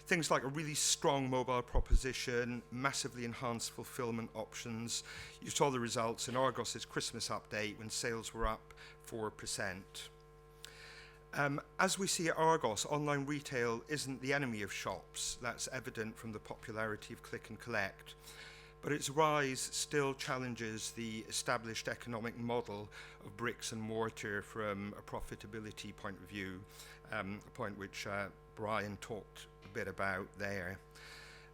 Things like a really strong mobile proposition, massively enhanced fulfillment options. You saw the results in Argos's Christmas update when sales were up 4%. As we see at Argos, online retail isn't the enemy of shops. That's evident from the popularity of click and collect. But its rise still challenges the established economic model of bricks and mortar from a profitability point of view, a point which Brian talked a bit about there.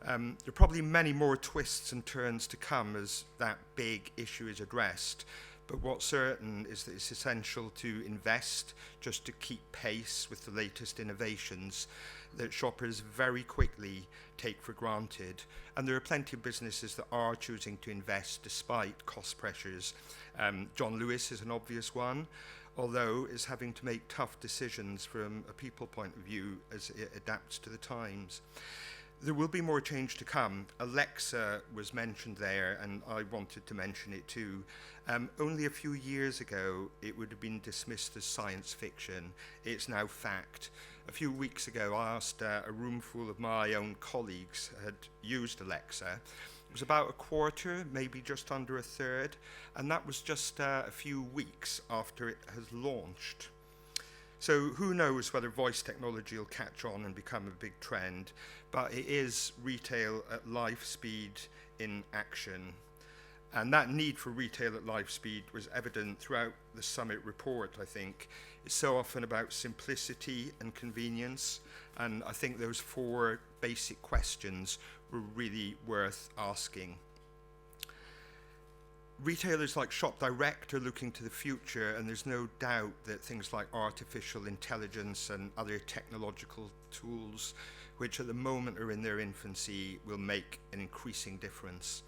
There are probably many more twists and turns to come as that big issue is addressed. But what's certain is that it's essential to invest just to keep pace with the latest innovations that shoppers very quickly take for granted. And there are plenty of businesses that are choosing to invest despite cost pressures. John Lewis is an obvious one, although is having to make tough decisions from a people point of view as it adapts to the times. There will be more change to come. Alexa was mentioned there, and I wanted to mention it too. Only a few years ago, it would have been dismissed as science fiction. It's now fact. A few weeks ago, I asked a room full of my own colleagues who had used Alexa, was about a quarter, maybe just under a third, and that was just a few weeks after it has launched. So who knows whether voice technology will catch on and become a big trend, but it is retail at life speed in action. And that need for retail at life speed was evident throughout the summit report, I think. It's so often about simplicity and convenience, and I think those 4 basic questions were really worth asking. Retailers like Shop Direct are looking to the future, and there's no doubt that things like artificial intelligence and other technological tools, which at the moment are in their infancy, will make an increasing difference.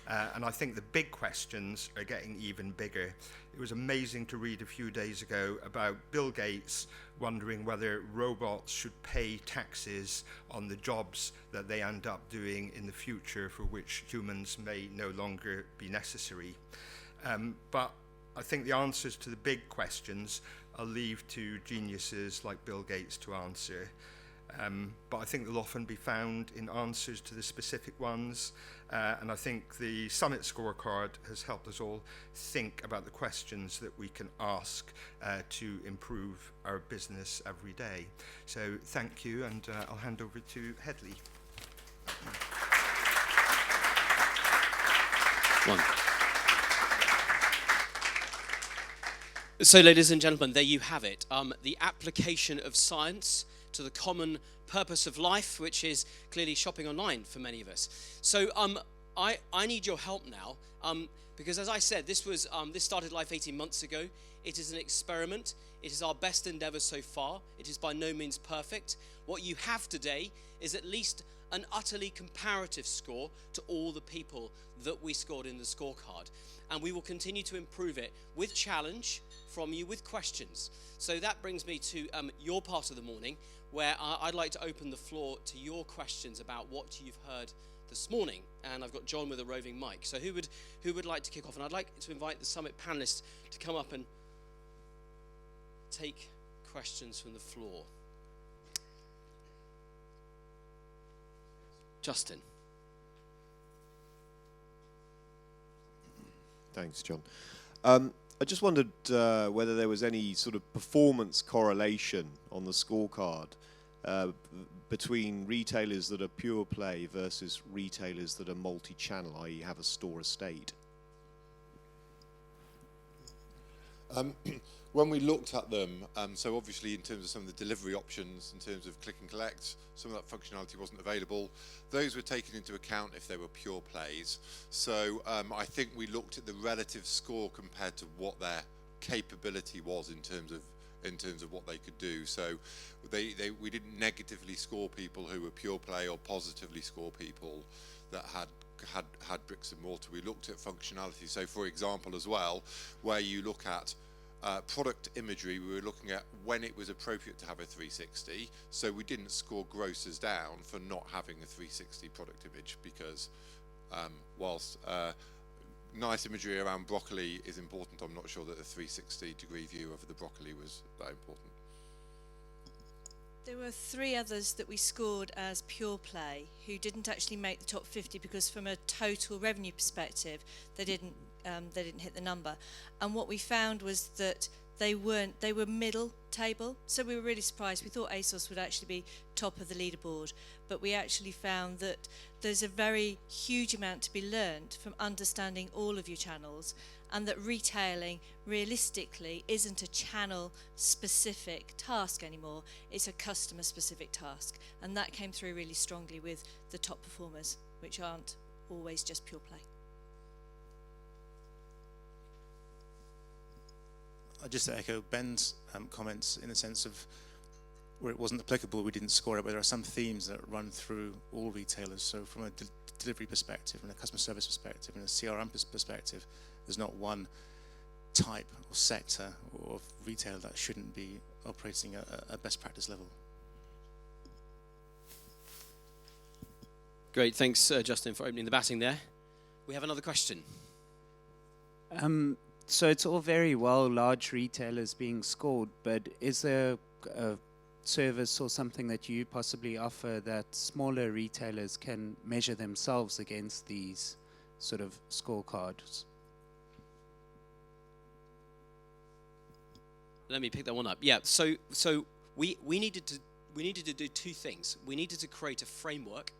And I think the big questions are getting even bigger. It was amazing to read a few days ago about Bill Gates wondering whether robots should pay taxes on the jobs that they end up doing in the future for which humans may no longer be necessary. But I think the answers to the big questions I'll leave to geniuses like Bill Gates to answer. But I think they'll often be found in answers to the specific ones. And I think the Summit Scorecard has helped us all think about the questions that we can ask to improve our business every day. So thank you, and I'll hand over to Hedley. So, ladies and gentlemen, there you have it. The application of science to the common purpose of life, which is clearly shopping online for many of us. So I need your help now, because as I said, this started life 18 months ago. It is an experiment. It is our best endeavor so far. It is by no means perfect. What you have today is at least an utterly comparative score to all the people that we scored in the scorecard. And we will continue to improve it with challenge from you, with questions. So that brings me to your part of the morning, where I'd like to open the floor to your questions about what you've heard this morning. And I've got John with a roving mic. So who would like to kick off? And I'd like to invite the Summit panelists to come up and take questions from the floor. Justin. Thanks, John. I just wondered whether there was any sort of performance correlation on the scorecard between retailers that are pure play versus retailers that are multi-channel, i.e. have a store estate. When we looked at them, so obviously in terms of some of the delivery options, in terms of click and collect, some of that functionality wasn't available. Those were taken into account if they were pure plays. So I think we looked at the relative score compared to what their capability was in terms of what they could do. So we didn't negatively score people who were pure play or positively score people that had bricks and mortar. We looked at functionality. So for example as well, where you look at product imagery, we were looking at when it was appropriate to have a 360. So we didn't score grocers down for not having a 360 product image, because whilst nice imagery around broccoli is important, I'm not sure that a 360 degree view of the broccoli was that important. There were 3 others that we scored as pure play who didn't actually make the top 50 because from a total revenue perspective they didn't hit the number. And what we found was that they were middle table, so we were really surprised. We thought ASOS would actually be top of the leaderboard, but we actually found that there's a very huge amount to be learned from understanding all of your channels, and that retailing realistically isn't a channel specific task anymore, it's a customer specific task, and that came through really strongly with the top performers, which aren't always just pure play. I'll just echo Ben's comments in the sense of where it wasn't applicable, we didn't score it, but there are some themes that run through all retailers. So from a delivery perspective, and a customer service perspective, and a CRM perspective, there's not one type or sector or retailer that shouldn't be operating at a best practice level. Great, thanks Justin for opening the batting there. We have another question. So it's all very well large retailers being scored, but is there a service or something that you possibly offer that smaller retailers can measure themselves against these sort of scorecards? Let me pick that one up. Yeah, so we needed to do two things. We needed to create a framework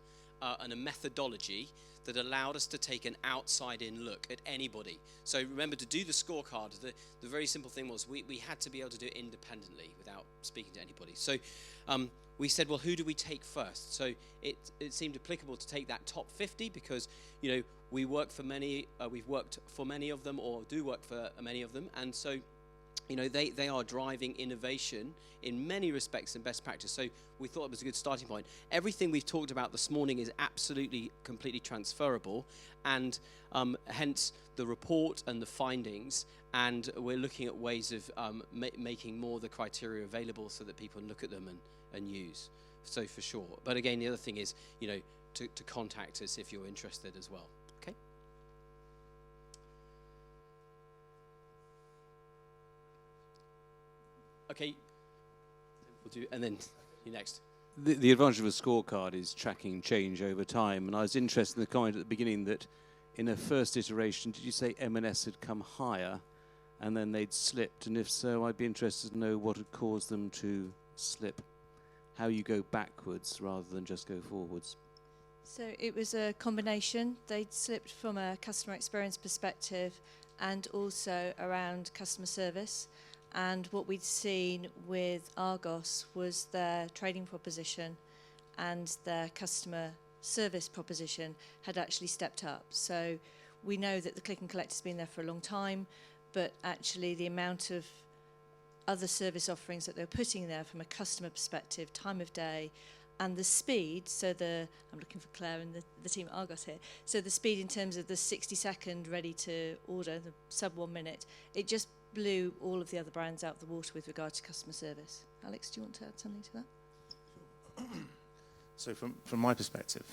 and a methodology that allowed us to take an outside-in look at anybody. So remember, to do the scorecard, the very simple thing was we had to be able to do it independently without speaking to anybody. So we said, well, who do we take first? So it seemed applicable to take that top 50 because, you know, we work for many, we've worked for many of them or do work for many of them. And so, you know, they are driving innovation in many respects and best practice. So we thought it was a good starting point. Everything we've talked about this morning is absolutely, completely transferable, and hence the report and the findings. And we're looking at ways of making more of the criteria available so that people can look at them and use. So for sure. But again, the other thing is, you know, to contact us if you're interested as well. Okay. Okay, we'll do, and then you next. The advantage of a scorecard is tracking change over time, and I was interested in the comment at the beginning that in a first iteration, did you say M&S had come higher and then they'd slipped? And if so, I'd be interested to know what had caused them to slip, how you go backwards rather than just go forwards. So it was a combination. They'd slipped from a customer experience perspective and also around customer service. And what we'd seen with Argos was their trading proposition and their customer service proposition had actually stepped up. So we know that the click and collect has been there for a long time, but actually the amount of other service offerings that they're putting there from a customer perspective, time of day, and the speed, so I'm looking for Claire and the team at Argos here, so the speed in terms of the 60-second ready to order, the sub 1 minute, it just blew all of the other brands out of the water with regard to customer service. Alex, do you want to add something to that? So from my perspective,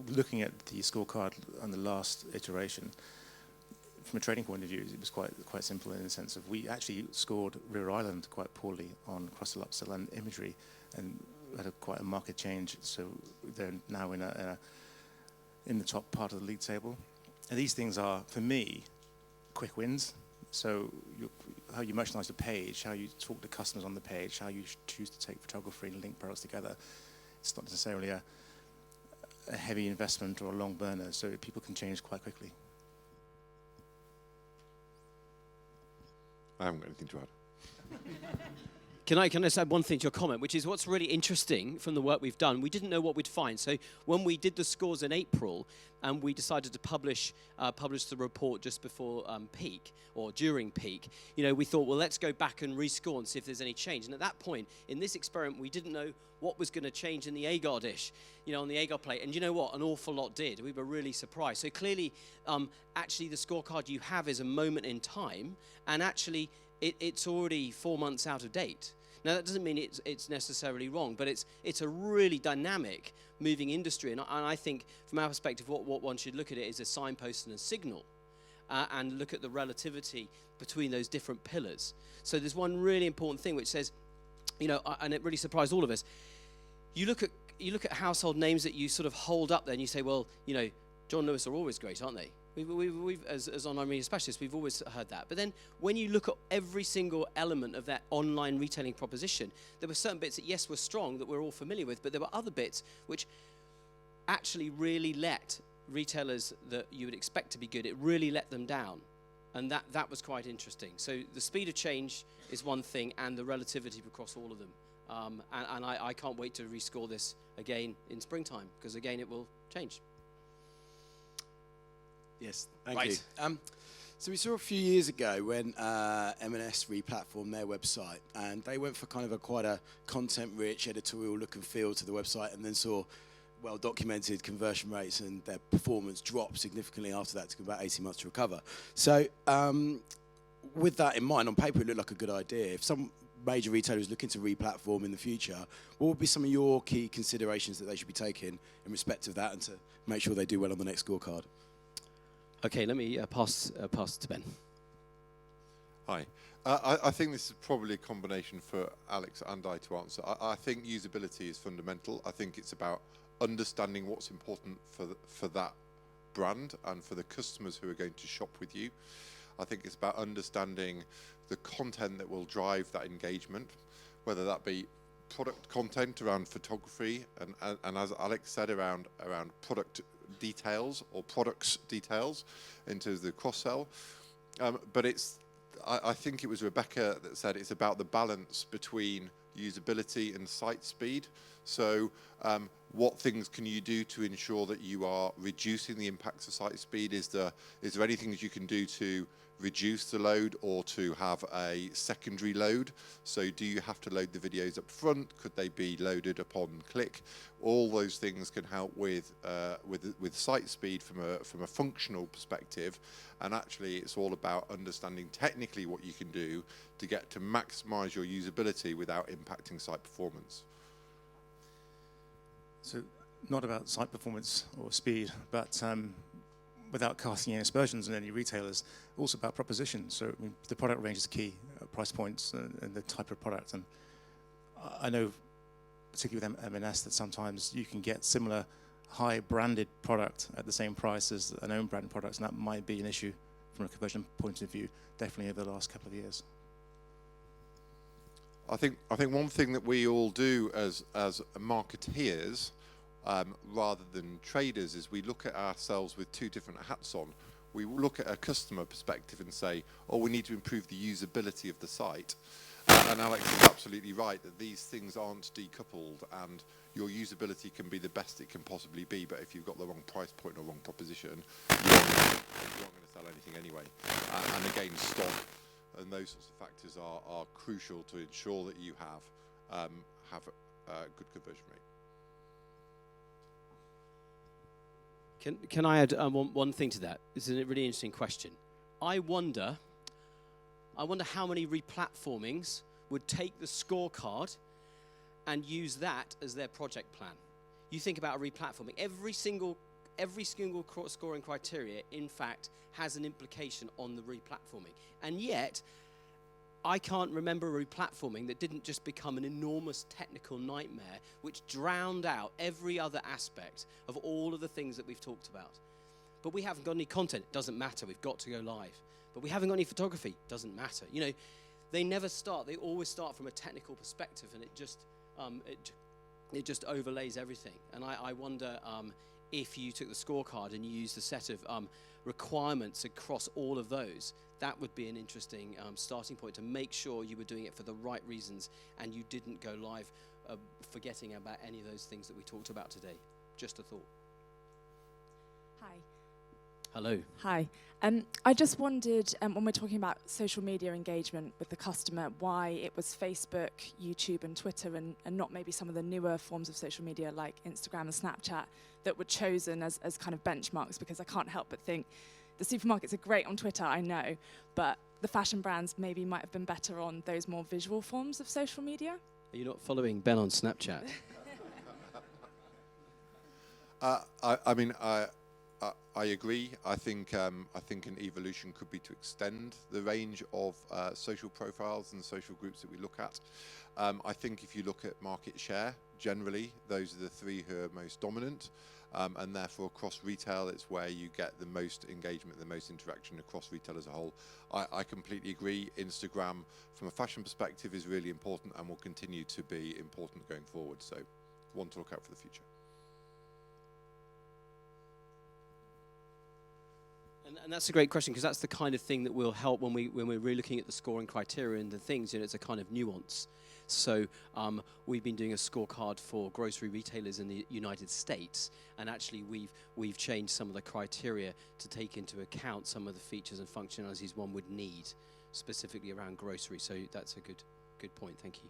looking at the scorecard on the last iteration, from a trading point of view, it was quite simple in the sense of we actually scored River Island quite poorly on cross-sell, upsell and imagery, and had quite a market change. So they're now in the top part of the league table. And these things are, for me, quick wins. So how you merchandise the page, how you talk to customers on the page, how you choose to take photography and link products together. It's not necessarily a heavy investment or a long burner, so people can change quite quickly. I haven't got anything to add. Can I just add one thing to your comment, which is what's really interesting from the work we've done. We didn't know what we'd find. So when we did the scores in April and we decided to publish the report just before peak or during peak, you know, we thought, well, let's go back and rescore and see if there's any change. And at that point, in this experiment, we didn't know what was going to change in the agar dish, you know, on the agar plate. And you know what? An awful lot did. We were really surprised. So clearly, actually, the scorecard you have is a moment in time, and actually, it's already 4 months out of date. Now, that doesn't mean it's necessarily wrong, but it's a really dynamic, moving industry. And I think, from our perspective, what one should look at it is a signpost and a signal, and look at the relativity between those different pillars. So there's one really important thing which says, you know, and it really surprised all of us. You look at household names that you sort of hold up there, and you say, well, you know, John Lewis are always great, aren't they? We've as online media specialists, we've always heard that. But then when you look at every single element of that online retailing proposition, there were certain bits that, yes, were strong, that we're all familiar with, but there were other bits which actually really let retailers that you would expect to be good, it really let them down. And that was quite interesting. So the speed of change is one thing, and the relativity across all of them. And I can't wait to rescore this again in springtime, because again, it will change. Yes, thank you. So we saw a few years ago when M&S re-platformed their website, and they went for kind of quite a content-rich editorial look and feel to the website, and then saw well-documented conversion rates, and their performance dropped significantly after that. It took about 18 months to recover. So with that in mind, on paper it looked like a good idea. If some major retailer is looking to re-platform in the future, what would be some of your key considerations that they should be taking in respect of that, and to make sure they do well on the next scorecard? Okay, let me pass to Ben. Hi. I think this is probably a combination for Alex and I to answer. I think usability is fundamental. I think it's about understanding what's important for that brand and for the customers who are going to shop with you. I think it's about understanding the content that will drive that engagement, whether that be product content around photography and as Alex said, around product details or products details into the cross-sell. But I think it was Rebecca that said it's about the balance between usability and site speed. So what things can you do to ensure that you are reducing the impacts of site speed? Is there anything that you can do to reduce the load or to have a secondary load? So do you have to load the videos up front? Could they be loaded upon click? All those things can help with site speed from a functional perspective. And actually it's all about understanding technically what you can do to get to maximize your usability without impacting site performance. So not about site performance or speed, but without casting any aspersions on any retailers, also about proposition. So I mean, the product range is key, price points and the type of product. And I know, particularly with M&S, that sometimes you can get similar high branded product at the same price as an own brand product, and that might be an issue from a conversion point of view, definitely over the last couple of years. I think one thing that we all do as marketeers, rather than traders, is we look at ourselves with two different hats on. We look at a customer perspective and say, oh, we need to improve the usability of the site. And Alex is absolutely right that these things aren't decoupled, and your usability can be the best it can possibly be, but if you've got the wrong price point or wrong proposition, you aren't going to sell anything anyway. And again, stock and those sorts of factors are crucial to ensure that you have a good conversion rate. Can I add one thing to that? This is a really interesting question. I wonder how many replatformings would take the scorecard and use that as their project plan. You think about a replatforming. Every single scoring criteria, in fact, has an implication on the replatforming. And yet, I can't remember a replatforming that didn't just become an enormous technical nightmare which drowned out every other aspect of all of the things that we've talked about. But we haven't got any content. It doesn't matter. We've got to go live. But we haven't got any photography. Doesn't matter. You know, they never start. They always start from a technical perspective, and it just overlays everything. And I wonder if you took the scorecard and you used a set of requirements across all of those, that would be an interesting starting point to make sure you were doing it for the right reasons and you didn't go live forgetting about any of those things that we talked about today. Just a thought. Hi. Hello. Hi. I just wondered, when we're talking about social media engagement with the customer, why it was Facebook, YouTube and Twitter and not maybe some of the newer forms of social media like Instagram and Snapchat that were chosen as kind of benchmarks, because I can't help but think the supermarkets are great on Twitter, I know, but the fashion brands maybe might have been better on those more visual forms of social media. Are you not following Ben on Snapchat? I agree. I think an evolution could be to extend the range of social profiles and social groups that we look at. I think if you look at market share, generally, those are the three who are most dominant. And therefore, across retail, it's where you get the most engagement, the most interaction across retail as a whole. I completely agree. Instagram, from a fashion perspective, is really important and will continue to be important going forward. So, one to look out for the future. And that's a great question, because that's the kind of thing that will help when we're really looking at the scoring criteria and the things. You know, it's a kind of nuance. So we've been doing a scorecard for grocery retailers in the United States, and actually we've changed some of the criteria to take into account some of the features and functionalities one would need, specifically around grocery. So that's a good point. Thank you.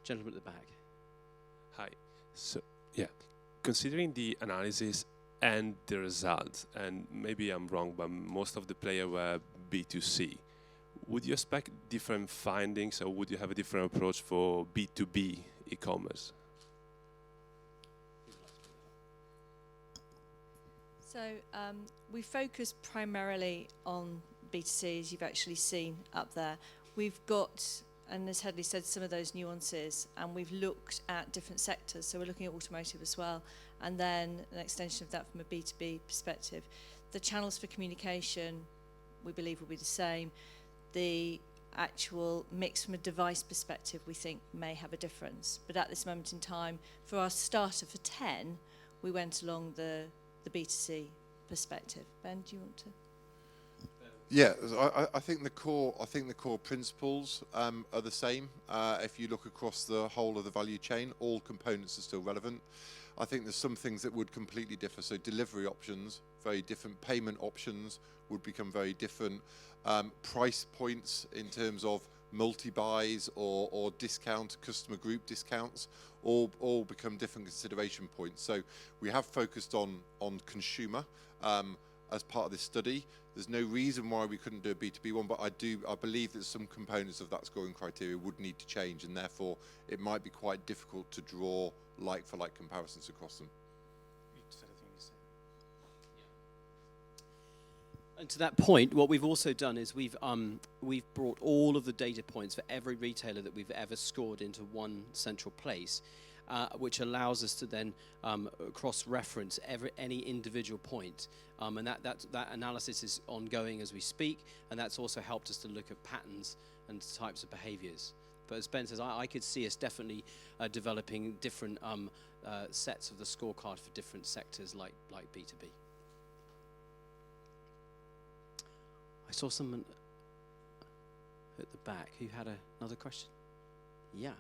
Gentleman at the back. Hi. So yeah, considering the analysis and the results, and maybe I'm wrong, but most of the players were B2C. Would you expect different findings, or would you have a different approach for B2B e-commerce? So we focus primarily on B2C, as you've actually seen up there. We've got, and as Hedley said, some of those nuances, and we've looked at different sectors. So we're looking at automotive as well, and then an extension of that from a B2B perspective. The channels for communication, we believe, will be the same. The actual mix from a device perspective, we think, may have a difference. But at this moment in time, for our starter for 10, we went along the B2C perspective. Ben, do you want to? Yeah, I think the core principles are the same. If you look across the whole of the value chain, all components are still relevant. I think there's some things that would completely differ. So delivery options, very different. Payment options would become very different. Price points in terms of multi-buys or discount, customer group discounts, all become different consideration points. So we have focused on consumer as part of this study. There's no reason why we couldn't do a B2B one, but I believe that some components of that scoring criteria would need to change, and therefore it might be quite difficult to draw like-for-like comparisons across them. And to that point, what we've also done is we've brought all of the data points for every retailer that we've ever scored into one central place, which allows us to then cross-reference any individual point. And that analysis is ongoing as we speak, and that's also helped us to look at patterns and types of behaviours. But as Ben says, I could see us definitely developing different sets of the scorecard for different sectors like B2B. I saw someone at the back who had another question. Yeah.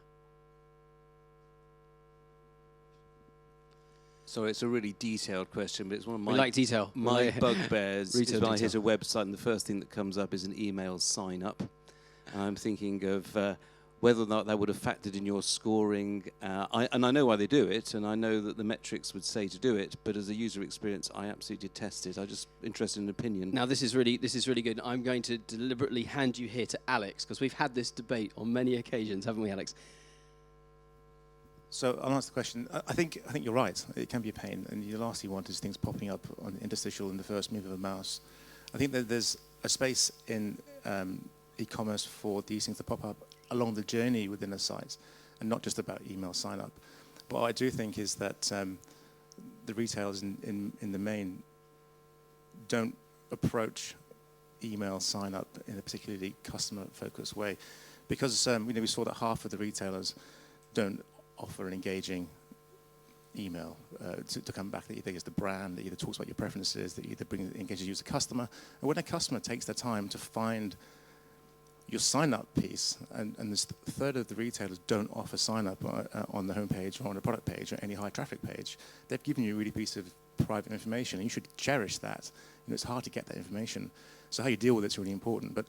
So it's a really detailed question, but it's one of my We like detail. my bugbears is Retail when I hit detail. a website and the first thing that comes up is an email sign up. And I'm thinking of whether or not that would have factored in your scoring. And I know why they do it, and I know that the metrics would say to do it, but as a user experience, I absolutely detest it. I'm just interested in an opinion. Now this is really good. I'm going to deliberately hand you here to Alex, because we've had this debate on many occasions, haven't we, Alex? So I'll answer the question. I think you're right. It can be a pain, and the last thing you want is things popping up on the interstitial in the first move of a mouse. I think that there's a space in e-commerce for these things to pop up along the journey within a site, and not just about email sign-up. But what I do think is that the retailers in the main don't approach email sign-up in a particularly customer-focused way, because we saw that half of the retailers don't offer an engaging email to come back that either is the brand, that either talks about your preferences, that either engages you as a customer. And when a customer takes their time to find your sign-up piece, and this third of the retailers don't offer sign-up on the homepage or on a product page or any high traffic page, they've given you a really piece of private information, and you should cherish that. It's hard to get that information. So how you deal with it's really important. But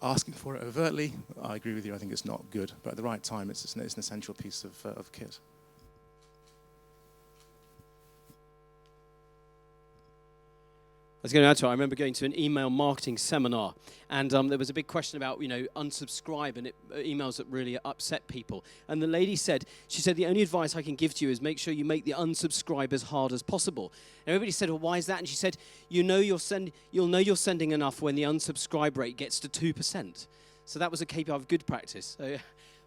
asking for it overtly, I agree with you, I think it's not good. But at the right time, it's an essential piece of kit. I was going to add to it, I remember going to an email marketing seminar, and there was a big question about, unsubscribe and emails that really upset people. And the lady said, the only advice I can give to you is make sure you make the unsubscribe as hard as possible. And everybody said, well, why is that? And she said, you'll know you're sending enough when the unsubscribe rate gets to 2%. So that was a KPI of good practice. So,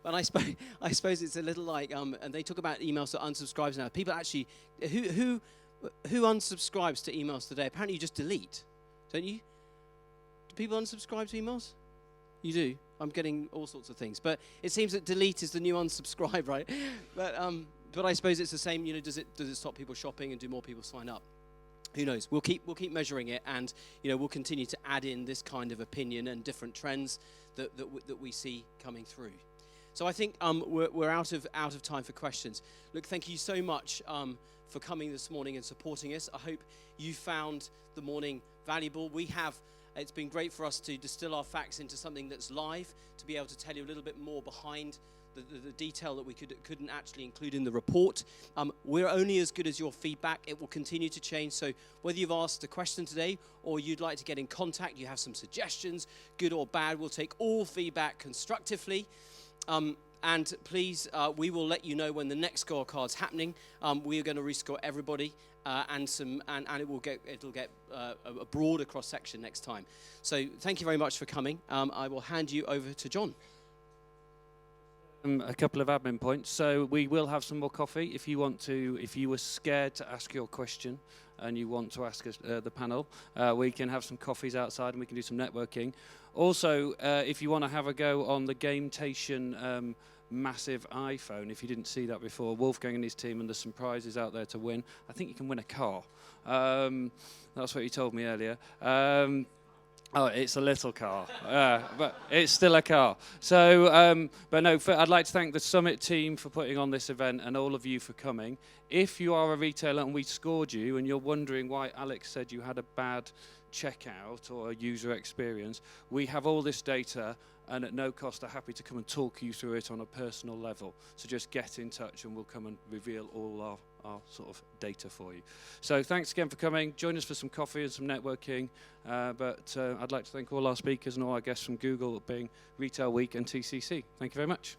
but I suppose it's a little like, and they talk about emails that unsubscribes now. People actually, who unsubscribes to emails today? Apparently you just delete, don't you? Do people unsubscribe to emails? You do. I'm getting all sorts of things. But it seems that delete is the new unsubscribe, right? But I suppose it's the same, does it stop people shopping and do more people sign up? Who knows? We'll keep measuring it, and we'll continue to add in this kind of opinion and different trends that we see coming through. So I think we're out of time for questions. Look, thank you so much for coming this morning and supporting us. I hope you found the morning valuable. It's been great for us to distill our facts into something that's live, to be able to tell you a little bit more behind the detail that we couldn't actually include in the report. We're only as good as your feedback. It will continue to change. So whether you've asked a question today or you'd like to get in contact, you have some suggestions, good or bad, we'll take all feedback constructively. And please, we will let you know when the next scorecard's happening. We are going to rescore everybody, and it'll get a broader cross section next time. So thank you very much for coming. I will hand you over to John. A couple of admin points. So we will have some more coffee. If you were scared to ask your question and you want to ask us, the panel, we can have some coffees outside and we can do some networking. Also, if you want to have a go on the Gametation massive iPhone, if you didn't see that before, Wolfgang and his team, and there's some prizes out there to win. I think you can win a car. That's what you told me earlier. Oh, it's a little car, but it's still a car. So, but no, I'd like to thank the Summit team for putting on this event and all of you for coming. If you are a retailer and we scored you and you're wondering why Alex said you had a bad checkout or a user experience, we have all this data and at no cost are happy to come and talk you through it on a personal level. So just get in touch and we'll come and reveal all our sort of data for you. So thanks again for coming. Join us for some coffee and some networking. But I'd like to thank all our speakers and all our guests from Google, being Retail Week and TCC. Thank you very much.